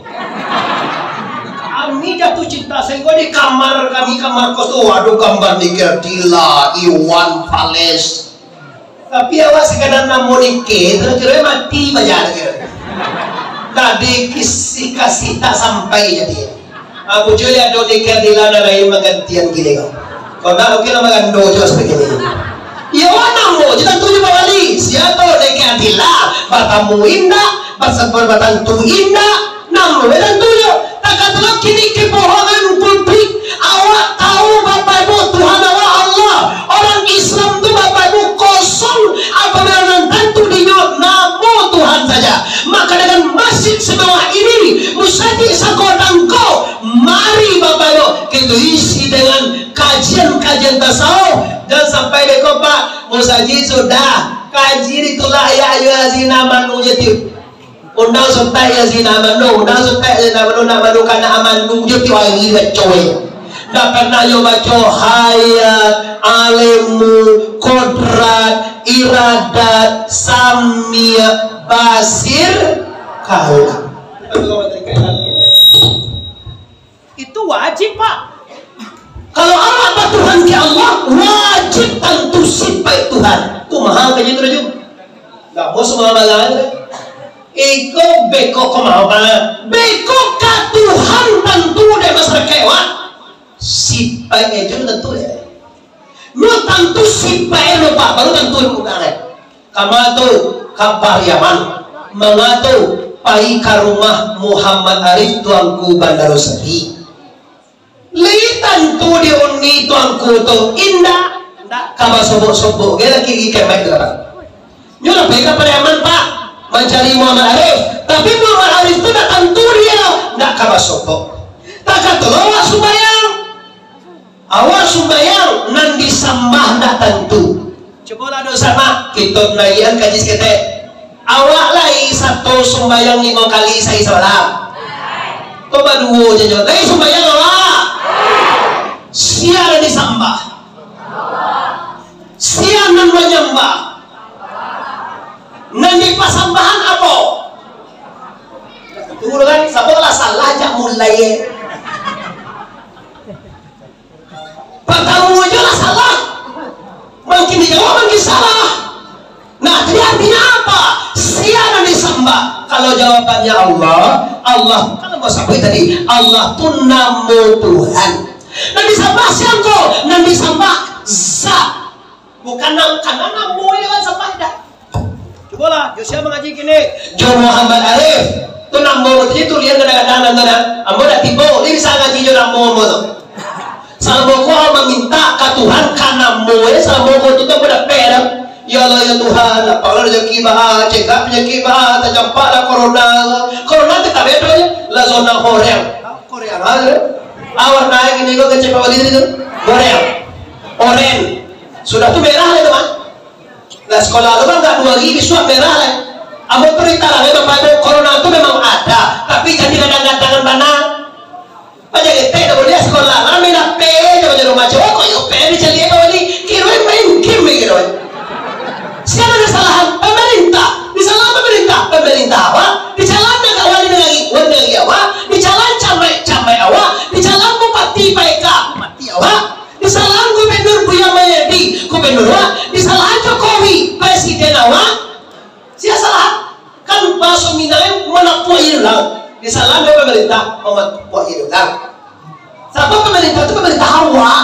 kami jatuh cinta sehingga di kamar kami kamar kos tuh waduh gambar nikah Dila Iwan Fales tapi awak sekadar namonike terus kira mati bajar kira tadi kasih tak sampai jadi aku cuy ada nikah Dila dan lain menggantian gini kau tak oke nama gando juga sebegini ya wana mo jadi tujuh bawali siapa nikah Dila bertamu indah bertantu indah namun dan tujuh tak katalah kini kebohongan publik awak tahu bapak ibu Tuhan Allah orang Islam tu bapak ibu kosong apabila tentu dinyot namo Tuhan saja maka dengan masjid semewah ini musaji sakodang kau mari bapak ibu kita isi dengan kajian-kajian tasawuf dan sampai deko pak musaji sudah kaji itulah ya ayuhazina manu jatib undang sutai yazina manu undang sutai yazina manu karena amanu jatib wangi bacoy dah pernah yo baca hayat alimu kodrat iradat samia basir kalam itu wajib pak kalau Allah Tuhan ke Allah wajib tentu sifat Tuhan kumaha kayak gitu aja nggak mau semua malah iko beko kumaha malah beko ka Tuhan tentu deh masyarakat kewan sifat itu tentu ya lu tentu sifat lu pak baru tentu bukan kama tu kabar Yaman mengatu pai ka rumah Muhammad Arif tuanku Bandar Sepi litan tu di uni tuanku tu indah ndak kama sobok-sobok gila kiki kemek tu pak nyuruh mereka pada Yaman pak mencari Muhammad Arif tapi Muhammad Arif tu dah tentu dia ndak kama sobok tak kata awak sumbayang nan disambah ndak tentu coba lah dosa mak kita naian kaji sekete awak lai satu sumbayang 5 kali saya salam coba 2 aja tapi sumbayang awak siapa disambah siapa nan menyembah nan dipasambahan apa tunggu kan sabalah salah aja mulai pertama aja lah salah mungkin dijawab mungkin salah nah jadi artinya apa siapa disembah kalau jawabannya Allah kalau mau sampai tadi Allah itu namo Tuhan nah disembah siapa nah disembah zat bukan karena namo lewat sembah dah coba lah Yosia mengaji gini Jo Muhammad Arif itu namo itu lihat kadang-kadang ambo dah tiba dia bisa ngaji Jo namo tu salmo ko meminta ke Tuhan karena moe salmo ko itu pada perang ya Allah ya Tuhan apalah rezeki bah cekap rezeki bah terjampak lah corona kita betul ya lah zona Korea awak naik ini kok kecepa wali itu oren sudah tuh merah lah teman. Nah sekolah lu kan nggak 2 gigi suap merah lah. Abo berita lah memang pada corona itu memang ada, tapi jadi kadang-kadang mana aja kita tidak boleh sekolah kami nak pe jangan rumah cowok kok yuk pe dicari apa wali kira main game gitu. Sekarang kesalahan pemerintah apa? Dijalan nak awal lagi awak, dijalan camai awak, dijalan bupati PK bupati awak, disalah gubernur Buya Mayadi gubernur awak, disalah Jokowi presiden awak. Sia salah kan bahasa Minang mana puai hilang, disalah pemerintah amat puai hilang. Siapa pemerintah itu pemerintah awak.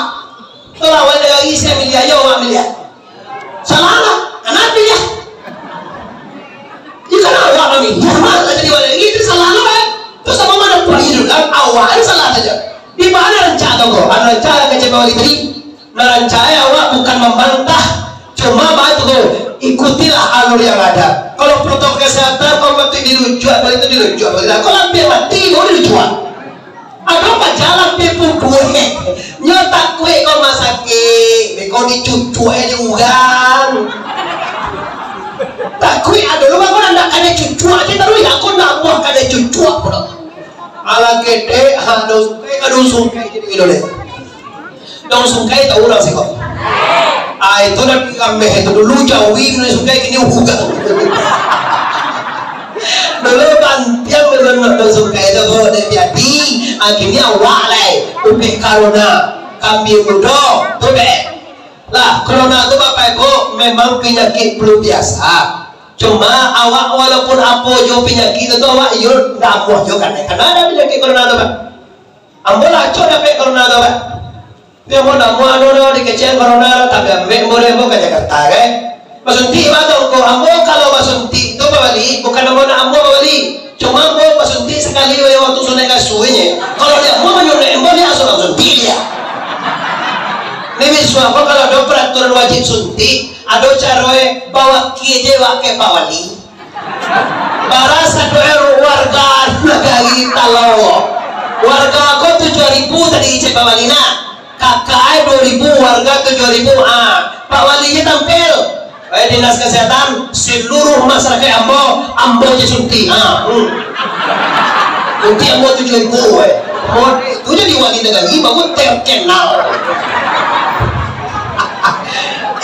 Kalau awal lagi saya miliar awak miliar, salah lah, anak miliar. Jika awak kami, jangan jadi wali itu salah lo terus apa mana puai hilang awak salah saja. Di mana rencana kok? Ada rencana kecewa wali tadi. Nah rencana awak bukan membantah, cuma batu ikutilah alur yang ada. Kalau protokol kesehatan kau mati dirujuk, kalau itu dirujuk. Kalau hampir mati kau dirujuk. Ada apa jalan pepuk kue, nyotak kue kau masake, kau dicucu diugang. Tak kue ada lu kau nak kena cucu aja terus ya kau nak buah kena cucu aku dah. Ala gede, kado sungkai jadi gitu deh. Dong sungkai tahu orang sih kok. Itu nak kami itu dulu jauhin nih sungkai kini ugang. Dulu bantiang benar dong sungkai itu kok jadi akhirnya walai upi corona kami mudo tuh deh. Lah corona itu bapak ibu memang penyakit belum biasa. Cuma awak walaupun apa jo penyakit itu awak yo ndak apa jo kan ada penyakit corona itu pak. Ambo lah co dapat corona itu pak. Dia mau nak mau anu dikecil corona tapi ambek boleh mau ke Jakarta kan. Masunti bato ko ambo kalau masunti itu bawali bukan ambo nak ambo bawali. Cuma ambo masunti sekali waktu sunai kasuinya. Kalau dia mau menyunai ambo dia asal masunti dia. Ini suapa kalau ada peraturan wajib suntik, ada cara bawa kije wake pawali. Barasa doer warga negari Talawo. Warga aku 7.000 tadi ije pawalina. Kakak 2.000 warga 7.000. Pak walinya tampil. Dinas kesehatan seluruh masyarakat ambo je suntik. Suntik ambo 7.000. Itu jadi wali negari baru terkenal.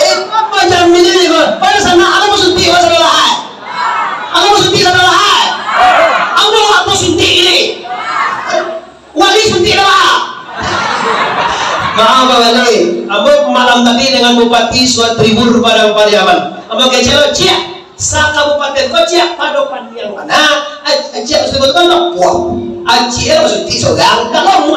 Apa jamin ini kok? Pada sana ada musuti masalah hai. Ada musuti masalah hai. Apa apa suntik ini? Wali suntik apa? Maaf wali. Abu malam tadi dengan bupati suat tribur pada Pariaman. Abu kecil cia. Sa kabupaten ko cia padokan yang mana? Cia sebut kan puang. Cia musuti sogang kalau mu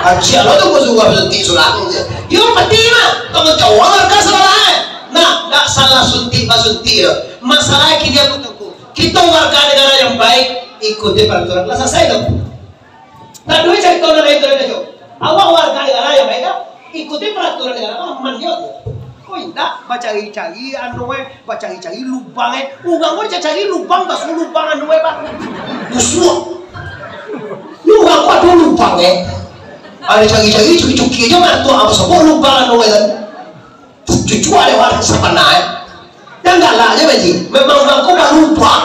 Acia lo tuh suka suntik sulang. Yo pati mah, kamu cowok kan salah. Nah, nggak salah suntik masuntik. Masalah dia butuhku. Kita warga negara yang baik ikuti peraturan. Lah selesai dong. Nah, dua cari kau negara itu. Awak warga negara yang baik ikuti peraturan negara. Aman yo. Kau indah baca-cari anu baca-cari lubang ugang kau cari lubang pas lubang anu pak. Busuk. Lubang kau ada lubang ada cari-cari cuci-cuci aja mah tuh apa sebab lubang anu cucu ada warna sepanai dan galak aja baji memang bangku dah lubang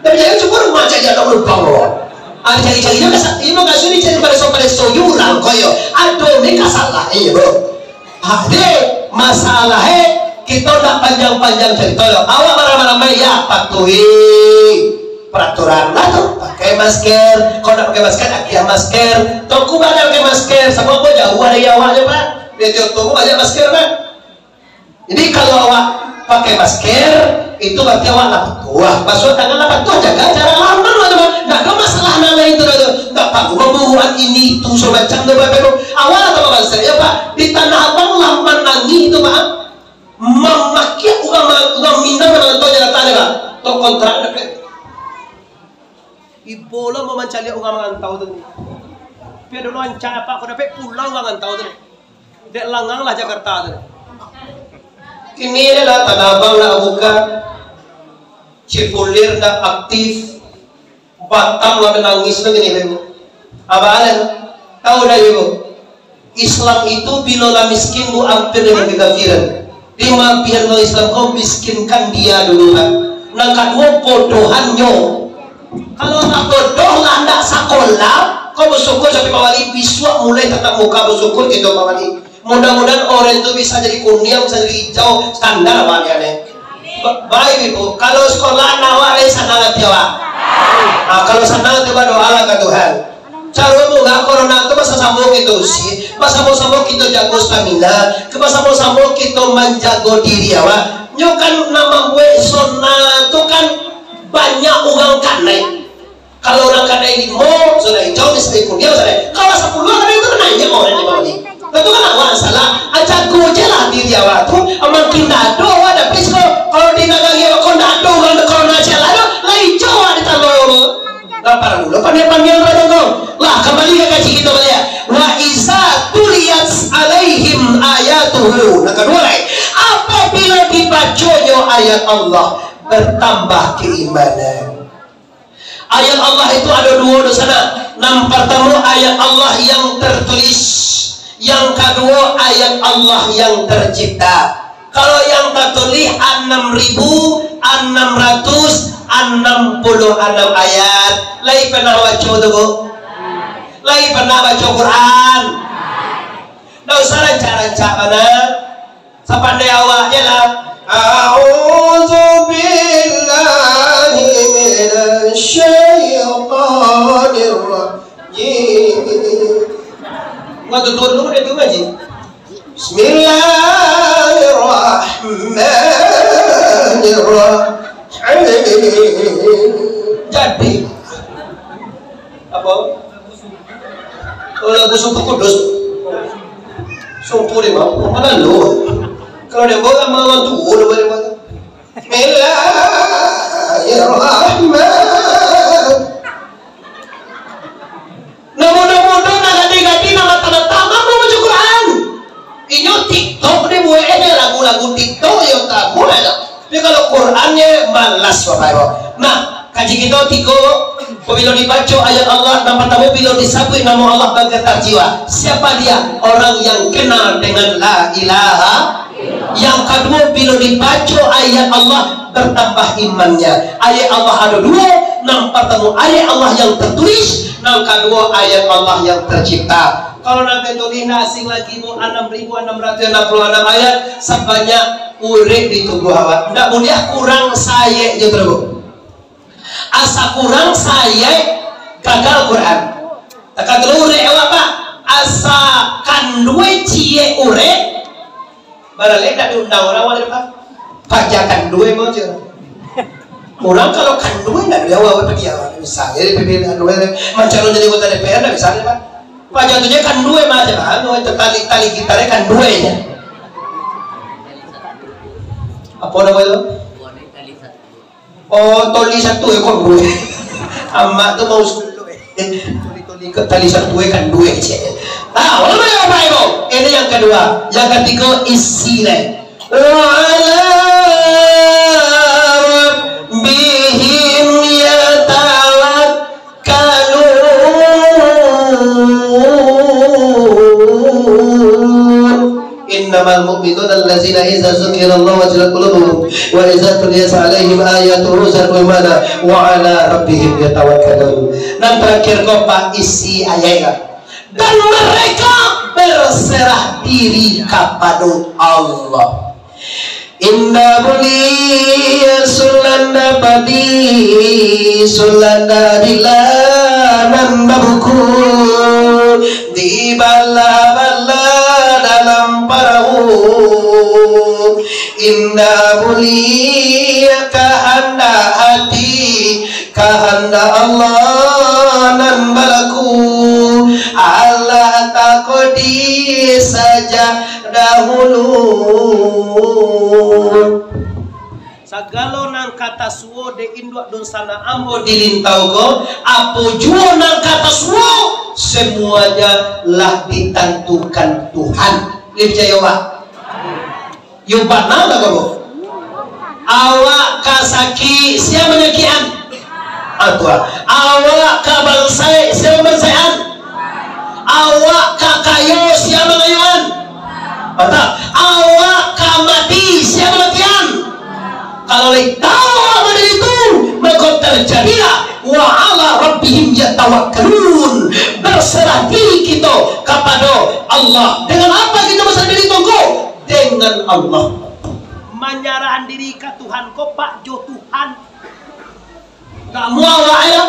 tapi jangan cuma rumah saja ada lubang loh ada cari-cari aja ini mau kasih cari pada soyuran koyo aduh ini kasalah iya bro ada masalah kita nak panjang-panjang cerita awak marah-marah ya patuhi peraturan lah tuh pakai masker kalau nak pakai masker pakai masker toko banyak pakai masker sama apa jauh ada awaknya pak dia toko banyak masker pak jadi kalau awak pakai masker itu berarti awak lah wah basuh tangan lah tuh jaga jarak aman lah tuh nggak ada masalah nana itu nggak pak buat ini itu semacam tuh pak awal atau bangsa ya pak di tanah abang lamban nangi itu pak memakai uang minang dengan tuh jalan tanah pak tuh kontrak ibu lo mau mencari uang ngantau tu ni. Biar dulu ancak apa kau dapat pulang uang ngantau tu ni. Dek langang lah Jakarta tu. Kini adalah tanah abang nak buka, Cipulir nak aktif, Batam lah menangis begini ibu. Apa ada? Tahu dah ibu? Islam itu bila miskin bu hampir dengan kekafiran. Lima pihak Islam kau miskinkan dia dulu kan. Nang kedua bodohannya. Kalau tak bodoh lah ndak sekolah, kau bersyukur sampai pawali biswa mulai tatap muka bersyukur gitu pawali. Mudah-mudahan orang itu bisa jadi kuning, bisa jadi hijau, standar apa dia. Baik ibu, kalau sekolah nawar sana tiawa. Nah, kalau sana tiba doa lah ke Tuhan. Cara bunga corona itu masa sambung itu sih, masa sambung kita jago stamina, masa sambung kita menjago diri ya, wah. Nyokan nama gue zona itu kan banyak orang kanai. Kalau orang kanai di mall, zona hijau misalnya kuning, misalnya. Kalau 10 orang itu nanya orang di bawah ini. Tentu kan awak salah, jago aja lah diri awak tuh, makin dado, ada please kalau di negara kau dado orang corona jalan, lah hijau ada tambah. Gak parah dulu, panggil dong. Lah kembali ke kaji kita balik. Wa iza tuliyat alaihim ayatuhu. Nah kedua lagi, apabila dibacanya ayat Allah bertambah keimanan. Ayat Allah itu ada dua di sana. Yang pertama ayat Allah yang tertulis, yang kedua ayat Allah yang tercipta. Kalau yang tertulis 6.666 ayat. Lai pernah baca itu bu? Lai pernah baca Quran? Nggak usah rancang-rancang mana. Sepandai awaknya lah. A'udzu billahi minasyaitonir rajim. Nggak tutup dulu dia tuh ngaji. Bismillahirrahmanirrahim. Jadi apa? Kalau lagu suku kudus, sumpah deh mau, mana lo? Kalau dia bawa melawan tuh, udah bagaimana? Bismillahirrahmanirrahim. Namun-namun nak ganti nama tanda tangan mau baca Quran. Ini TikTok deh buat ini lagu-lagu TikTok yang tak boleh lah. Tapi kalau Qurannya malas bapak ibu. Nah, kaji kita tiga. Bila dibaca ayat Allah, yang pertama bila disebut nama Allah bergetar jiwa. Siapa dia? Orang yang kenal dengan la ilaha. Yang kedua bila dibaca ayat Allah bertambah imannya. Ayat Allah ada dua. Yang pertama ayat Allah yang tertulis. Yang kedua ayat Allah yang tercipta. Kalau nanti tulis asing lagi mau 6.666 ayat sebanyak urip di tubuh awak. Tidak boleh kurang saya je bro. Asa kurang saya gagal Quran. Tekan urip awak pak. Asa kandue cie urip. Baralek tak diundang orang wali pak. Pajakan dua mau je. Orang kalau kandue tidak dia awak pergi awak. Misalnya di PBB kandue macam jadi kota DPR tidak bisa pak. Pak jatuhnya kan dua macam anu itu tali gitarnya kan dua nya. Apa nama itu? Oh tali satu ekor dua. Amak tu mau dulu tali ke tali satu kan dua aja. Ah, apa itu? Ini yang kedua, yang ketiga isilah. Wala bihim innamal mu'minuna allazina idza dzukira Allah wajilat qulubuhum wa idza tuliyat 'alaihim ayatuhu zadatuhum imana wa 'ala rabbihim yatawakkalun. Dan terakhir kopa isi ayat dan mereka berserah diri kepada Allah. Inna buliya sulanda padi sulanda dilanan babuku di bala-bala dalam perahu. Inna buliya kehendak hati kehendak Allah nan balaku Allah takodi saja dahulu. Sagalo nang kata suwo de induk don sana ambo dilintau go apo juo nang kata suwo semuanya lah ditentukan Tuhan. Percaya wa? Yubat nang go. Awak kasaki siapa nyakian? atua awak ka bangsay siya bangsayan awak ka kayo siya mangayuan mata awak ka mati siya matian kalau tahu mana itu maka terjadilah wa ala rabbihim yatawakkalun berserah diri kita kepada Allah. Dengan apa kita berserah diri tongko? Dengan Allah. Menyerah diri ke Tuhan ko pak jo Tuhan gak mau ya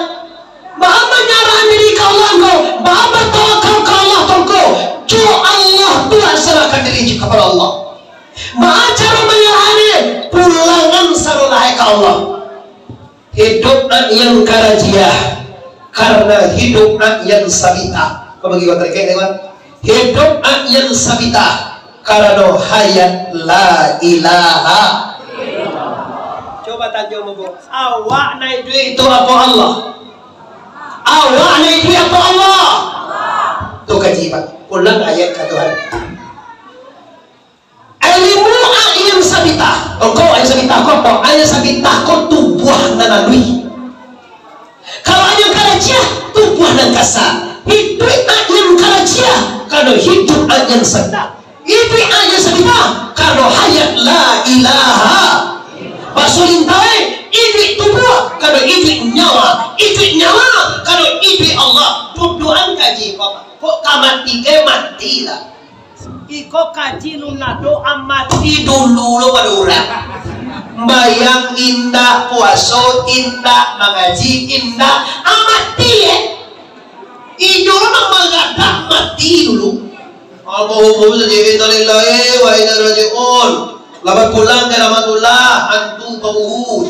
bah menyerah diri ke Allah ko bah bertawakal ke Allah tongko jo Allah Tuhan serahkan diri kepada Allah bah cara menyerahnya pulangan sarulahai ke Allah. Hidup yang karajiah karena hidup yang sabita. Kau bagi kau terkait dengan hidup yang sabita karena hayat la ilaha. Coba tanya mau awak naik duit itu apa Allah? Awak naik duit apa Allah? Tuh kaji pak. Pulang ayat ke Tuhan. Ilmu yang sabita. Engkau yang sabita kau apa? Yang sabita kau tubuh nanadui. Kalau yang karajiah tubuh nan kasar. Hidup yang karajiah kalau hidup yang sabita. Hidup yang sabita kalau hayat la ilaha. Basulin tahu hidup tubuh kalau hidup nyawa. Hidup nyawa kalau hidup Allah. Tuduhan kaji kok kamati ke mati lah. Iko kaji nuna doa mati dulu lo madura bayang indah puaso indah mengaji indah amati ijo lo nang magadak mati dulu Allahumma sholli ala wa inna rajiun labat pulang ke rahmatullah antu kauhud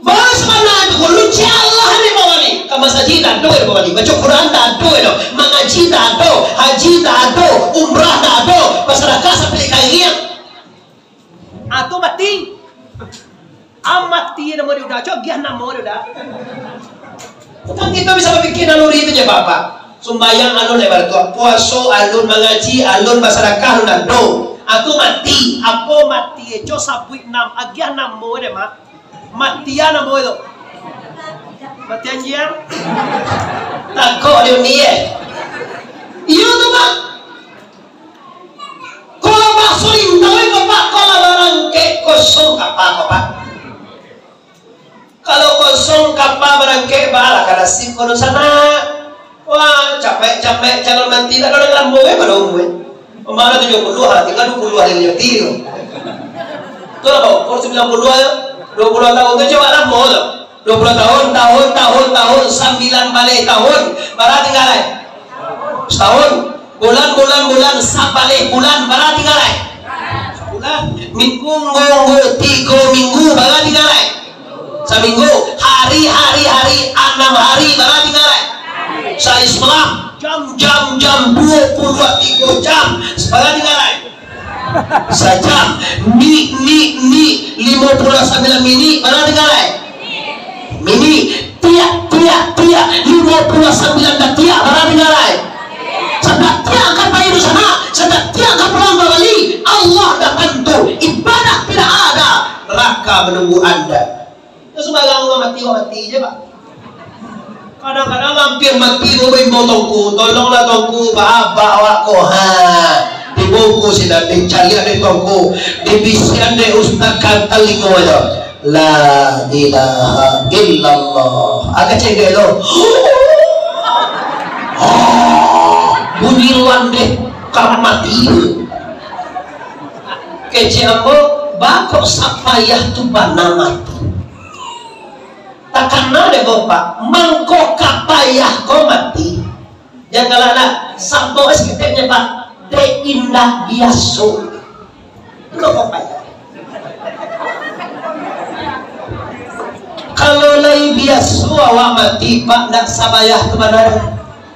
bahas mana itu lucu Allah ni bawani kamasajid ado ya bawani baca Quran ado ya mengaji ado haji ado umrah ado masyarakat sampai kaya atau mati amati na mo udah cok gian na mo udah kan kita bisa berpikir naluri itu ya Bapak sumbayang alun lebar tua puaso alun mengaji alun masyarakat alun ado atau mati apa mati cok sabui nam agian nam mo deh mak matian apa itu? Matian dia? Takut dia ni iya tu pak. Kalau masuk intai kau pak, kalau barang ke kosong kapal pak. Kalau kosong kapal barang ke bala kada sim kono sana. Wah capek calon manti tak ada dalam moe pada umum. Mana 70 hari, tinggal 20 hari yang tiru. Tu apa? Kalau 90 ya. 20 tahun itu coba lah mau 20 tahun 9 balik tahun berarti galai setahun bulan sabalik bulan berarti galai sebulan minggu 3 minggu berarti galai seminggu hari 6 hari berarti galai sehari semalam jam 23 jam berarti galai sejam mi 59 mini mana tinggalai mini tiak 59 tiak mana tinggalai sedang tiak akan bayar di sana sedang tiak akan pulang kembali Allah datang tu ibadah tidak ada neraka menunggu anda itu sebagai mati aja pak kadang-kadang hampir mati rubai motongku tolonglah tongku bawa kohan dibungkus dan dicalian di toko dibisian di ustaz kantal lingo aja la ilaha illallah agak cegah lo bunyi deh kamu mati keciamo bakok sapayah tu bana mati takkan ada bapak mangkok kapayah kau mati jangan lah sampai sekitarnya pak de indah biasa itu apa ya kalau lagi biasa awak mati pak nak sabayah kemana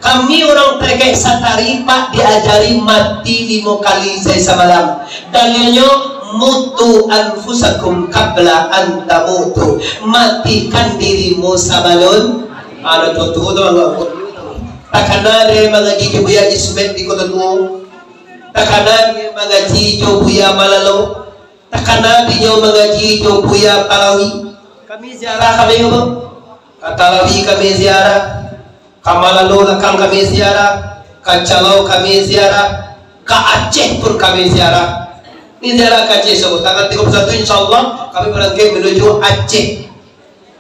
kami orang terkait satari pak diajari mati 5 kali saya semalam dalilnya mutu anfusakum qabla an tamutu matikan dirimu sabalun ada tuh takkan ada mengaji kebuya ismet di kota tua takanan mengaji buya malalo Takkan Nabi nyo mengaji nyo Buya Talawi. Kami ziarah kami nyo, Talawi kami ziarah, Kamalalo Lakang kami ziarah, Kacalau kami ziarah, Ka Aceh pun kami ziarah. Ini ziarah ke Aceh sebut. Tanggal 31 insyaallah kami berangkat menuju Aceh,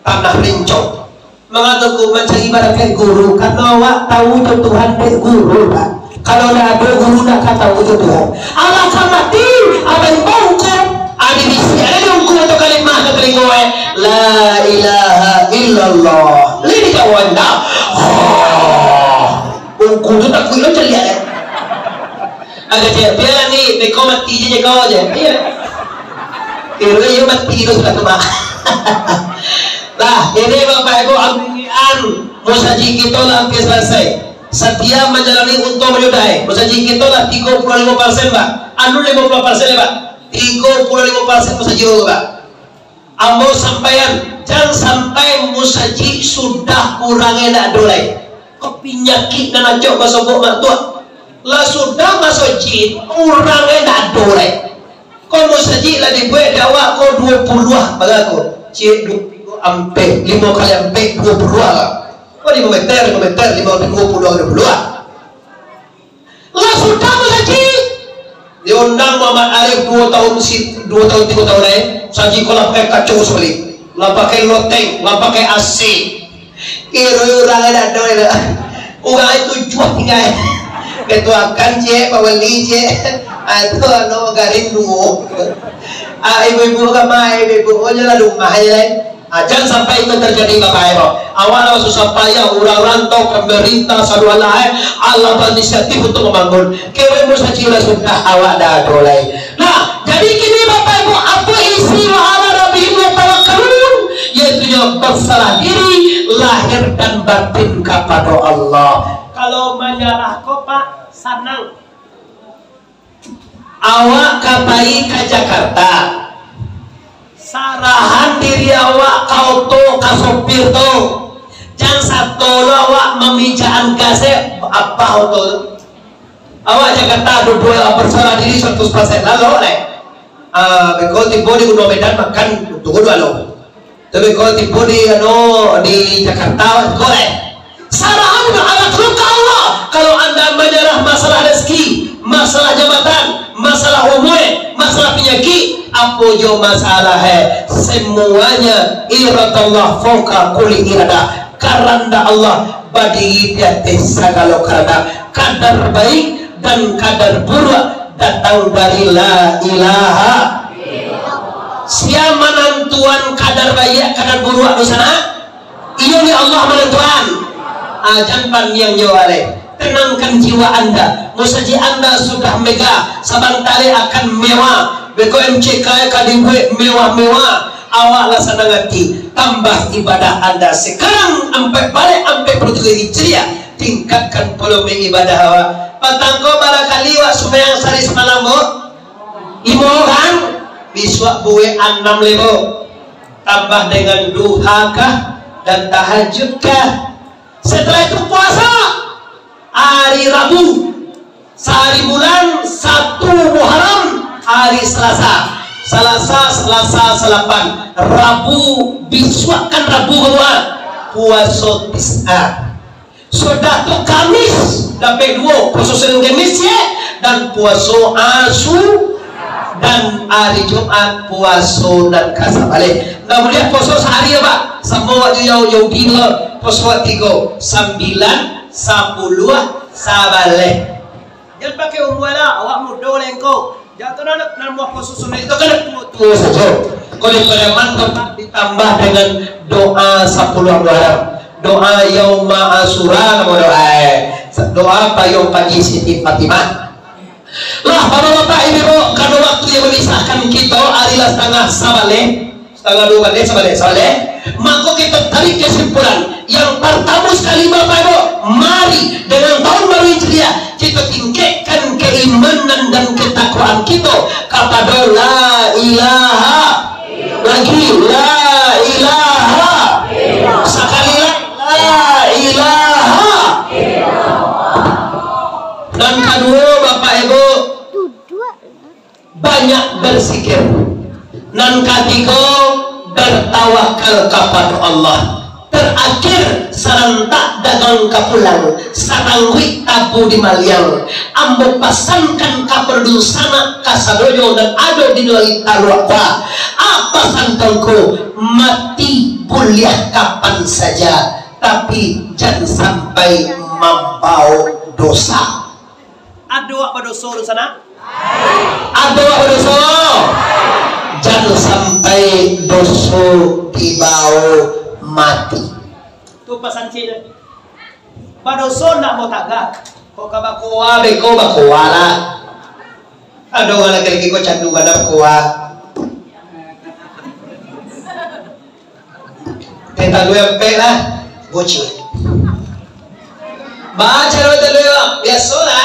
Tanah Rincong. Mengatakan mencari barangkali guru, karena awak tahu Tuhan dari guru kan. Kalau ada guru nak kata wujud Tuhan. Allah kamati apa yang bongkar. Ada misi ada dongku atau kalimah atau kelingoe. La ilaha illallah. Ini kawan dah. Bongku tu tak kuilo celia kan. Agak dia biar ni mereka mati je kau aja. Iya. Ia mati itu sudah kemah. Nah, ini Bapak Ibu ambilan musaji kita lah hampir selesai. Setia menjalani untuk menyudahi. Musaji kita lah 35% Pak. Anu 50% Pak. 35% musaji Pak. Ambo sampaian, jangan sampai musaji sudah kurangnya nak dolai. Kepinyakit dan acok masuk matua. Lah sudah masuk jid, kurangnya nak dolai. Kau musaji lah dibuat dakwah kau 20 bagaku. Cik 2 ampe 5 kali ampe 20 lah. Kau 5 meter 20 lah sudah musaji. Diundang Muhammad Arif 2 tahun 3 tahun lain. Saji kau lah pakai kacau sekali, lah pakai loteng, lah pakai AC. Orang ada dolai lah. Orang itu jual tinggal. Ketua kan cek, bawali cek. Itu anu garing dulu. Ibu-ibu kamai, ibu-ibu jalan rumah aja lain. Jangan sampai itu terjadi Bapak Ibu. Awal susah payah orang rantau pemerintah saluan lain Allah berinisiatif untuk membangun. Kewe musajila sudah awak dah dolai. Nah, jadi kini Bapak Ibu apa isi wa ala rabbihim yatawakkalun, yaitu yang berserah diri lahir dan batin kepada Allah. Kalau menyerah kau Pak senang. Awak kapai ke Jakarta. Sarahan diri awak kau tu kasopir tu. Jangan satu awak memijaan gasnya apa tu. Awak Jakarta dua berserah diri 100% lalu oleh. Kalau tiba di Gunung Medan makan tunggu dua lo. Tapi kalau tiba di Jakarta boleh. Sarahan alat luka Allah. Kalau anda menyerah masalah rezeki, masalah jabatan, masalah umur, masalah penyakit, apa jo masalah semuanya iratallah fauqa kulli irada. Karanda Allah badi di atas segala karanda. Kadar baik dan kadar buruk datang dari la ilaha. Siapa menentuan kadar baik kadar buruk di sana? Iya ni Allah menentuan. Jangan yang jawale. Tenangkan jiwa anda. Musaji anda sudah megah, sabantari akan mewah. Beko MCK kadimwe mewah-mewah. Awak lah senang hati. Tambah ibadah anda sekarang sampai balik sampai pertugas Hijriah. Tingkatkan volume ibadah awak. Patangko barangkali wak sumayang sari semalam bu. Imo kan? Biswa buwe 6.000. Tambah dengan duha kah dan tahajud kah? Setelah itu puasa hari Rabu, sehari bulan 1 Muharram, hari Selasa, Selasa 8, Rabu biswa kan Rabu kedua puasa tis'a. Sudah tu Kamis dapat 2 puasa Senin Kamis ya, dan puasa Asu, dan hari Jumat puasa dan kasabale. Nah boleh puasa sehari ya Pak. Semua jauh dino puasa 3, 9, 10 sabale. Jangan pakai umwala awak muda lengko. Jangan nak buat puasa sunat itu kan tua saja. Kalau preman tetap ditambah dengan doa 10 Muharram. Doa Yauma Asyura doa payung pagi Siti Fatimah. Lah bapak-bapak ibu, karena waktu yang memisahkan kita adalah setengah 2 sabale. Maka kita tarik kesimpulan yang pertama sekali Bapak Ibu, mari dengan tahun baru Hijriah kita tingkatkan keimanan dan ketakwaan kita kepada la ilaha lagi la ilaha sekali la ilaha. Dan kedua Bapak Ibu, banyak berzikir. bakal kapan Allah terakhir serentak dagang kapulang sarangwi tabu di maliang ambo pasankan kaperdusana kasadoyo dan ado di langit talwaka apa santangku mati kuliah kapan saja tapi jangan sampai membau dosa. Ado apa dosa di sana? Ado apa dosa? Jangan sampai dosa dibau mati. Tu pasan cina. Padoso nak mau tagak. Kau kabakuwa beko bakuwala. Ado nga lagi ko candu ganap kuwa. Tenta luya pela boci. Baca lo telu biasa na.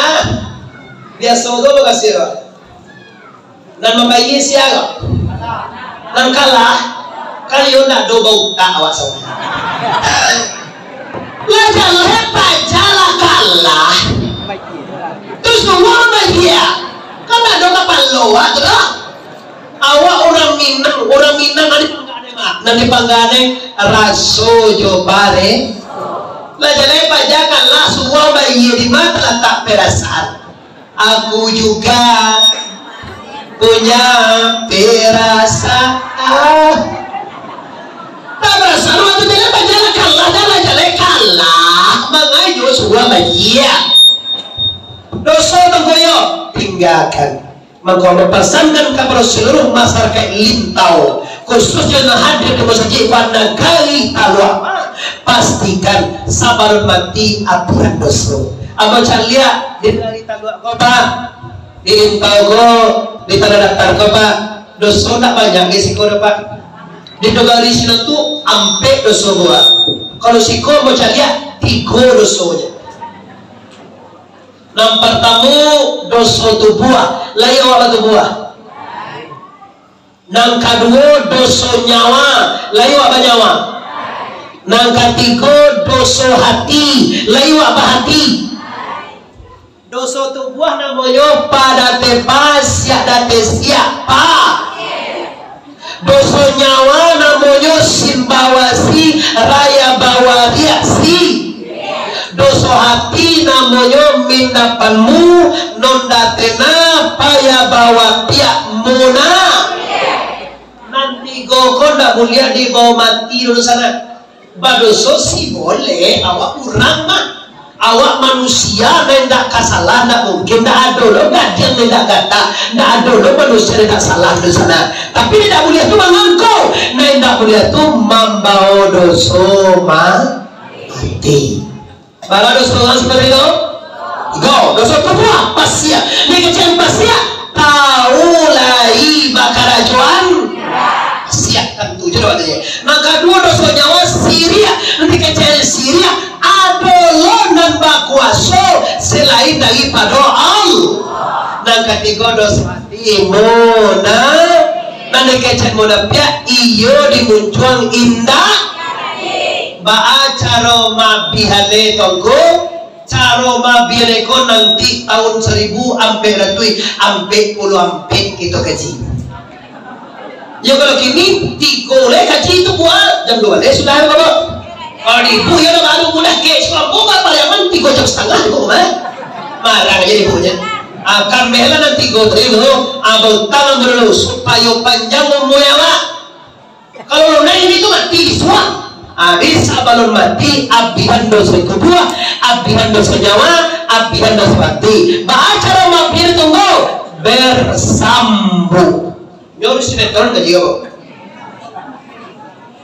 Biasa do bagasiro. Nan mabayi siya. Nan kalah kayo na do bau tak awak saw. Lajar hebat jala kalah. Terus ngomong bahagia. Kan ada kapal loa tu lah. Awak orang Minang nanti panggane raso jo bare. Lajar hebat jangan lah semua bahagia di mata letak perasaan. Aku juga punya perasaan. Perasaan waktu jalan jalan kalah mengayo semua bahagia dosa tenggoyo tinggalkan mengkono pesankan kepada seluruh masyarakat Lintau khususnya yang hadir di masjid pada kali talwa pastikan sabar mati aturan dosa abang lihat di kali talwa kota di Lintau go di tanah daftar kota dosa tak banyak risiko pak di negara sini tu ampe dosa gua. Kalau siko mau cari tiga dosonya. Yang pertama dosa tubuh, lain apa tubuh? Yang kedua dosa nyawa, lain apa nyawa? Yang ketiga dosa hati, lain apa hati? Dosa tubuh namanya pada tepas siapa siapa? Dosa nyawa namanya simbawasi raya bawariasi. Dosa hati namanya mindapanmu nondatena paya bawa tiak muna. Nanti goko ndak mulia di bawah mati dulu sana. Badoso sih boleh awak kurang mah. Awak manusia tidak kasalah, tidak mungkin, tidak ada loh gadian tidak kata, tidak ada loh manusia tidak salah di sana. Tapi tidak boleh itu mengangkau, tidak boleh itu membawa dosa mati. Bawa dosa seperti itu, go dosa tubuh pasia, ini kecil pasia, tahu lagi bakar ajuan. Siapkan tujuh doanya. Maka dua dosa nyawa Syria, nanti kecil Syria adalah nambah kuasa selain daripada Allah. Dan ketiga dosa hati mona, nanti kecil mona pia iyo dimuncuang indah. Baca caro mabihane tonggo, caro mabihane ko nanti tahun 1000 ampe ratui ampe puluh ampe kita kaji. Ya kalau kini tikole kaji itu buat jam 2 sudah ya bapak. Kalau ibu ya baru mudah ke sekolah bukan paling 3 jam setengah itu marah aja ibunya. Akan bela nanti go terus abang tangan dulu supaya panjang umurnya pak. Kalau naik itu mati semua. Bisa balon mati abihan dosa kedua, abihan dosa nyawa, abihan dosa mati. Baca mabir tunggu bersambung. Nyor sinetron gaji apa?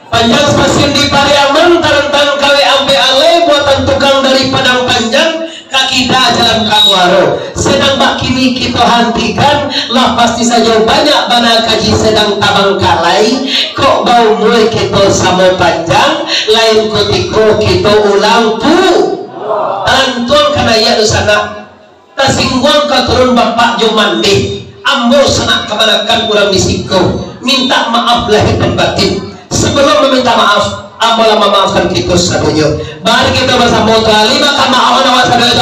Panjang stasiun di Pariaman tarantang kawe ampe ale buatan tukang dari Padang Panjang kaki dah jalan Kamuaro. Sedang bak kini kita hentikan lah pasti saja banyak bana kaji sedang tabang kalai kok bau mulai kita sama panjang lain kotiko kita ulang pu tantuan karena ya sana tasingguang katurun bapak Jomande ambo sanak kebanakan kurang disiko minta maaf lahir dan batin. Sebelum meminta maaf ambo lama maafkan kita sadunya mari kita bersama lima kama awan awan sadunya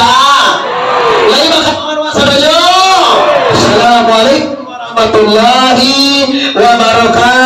lima kama awan sadunya. Assalamualaikum warahmatullahi wabarakatuh.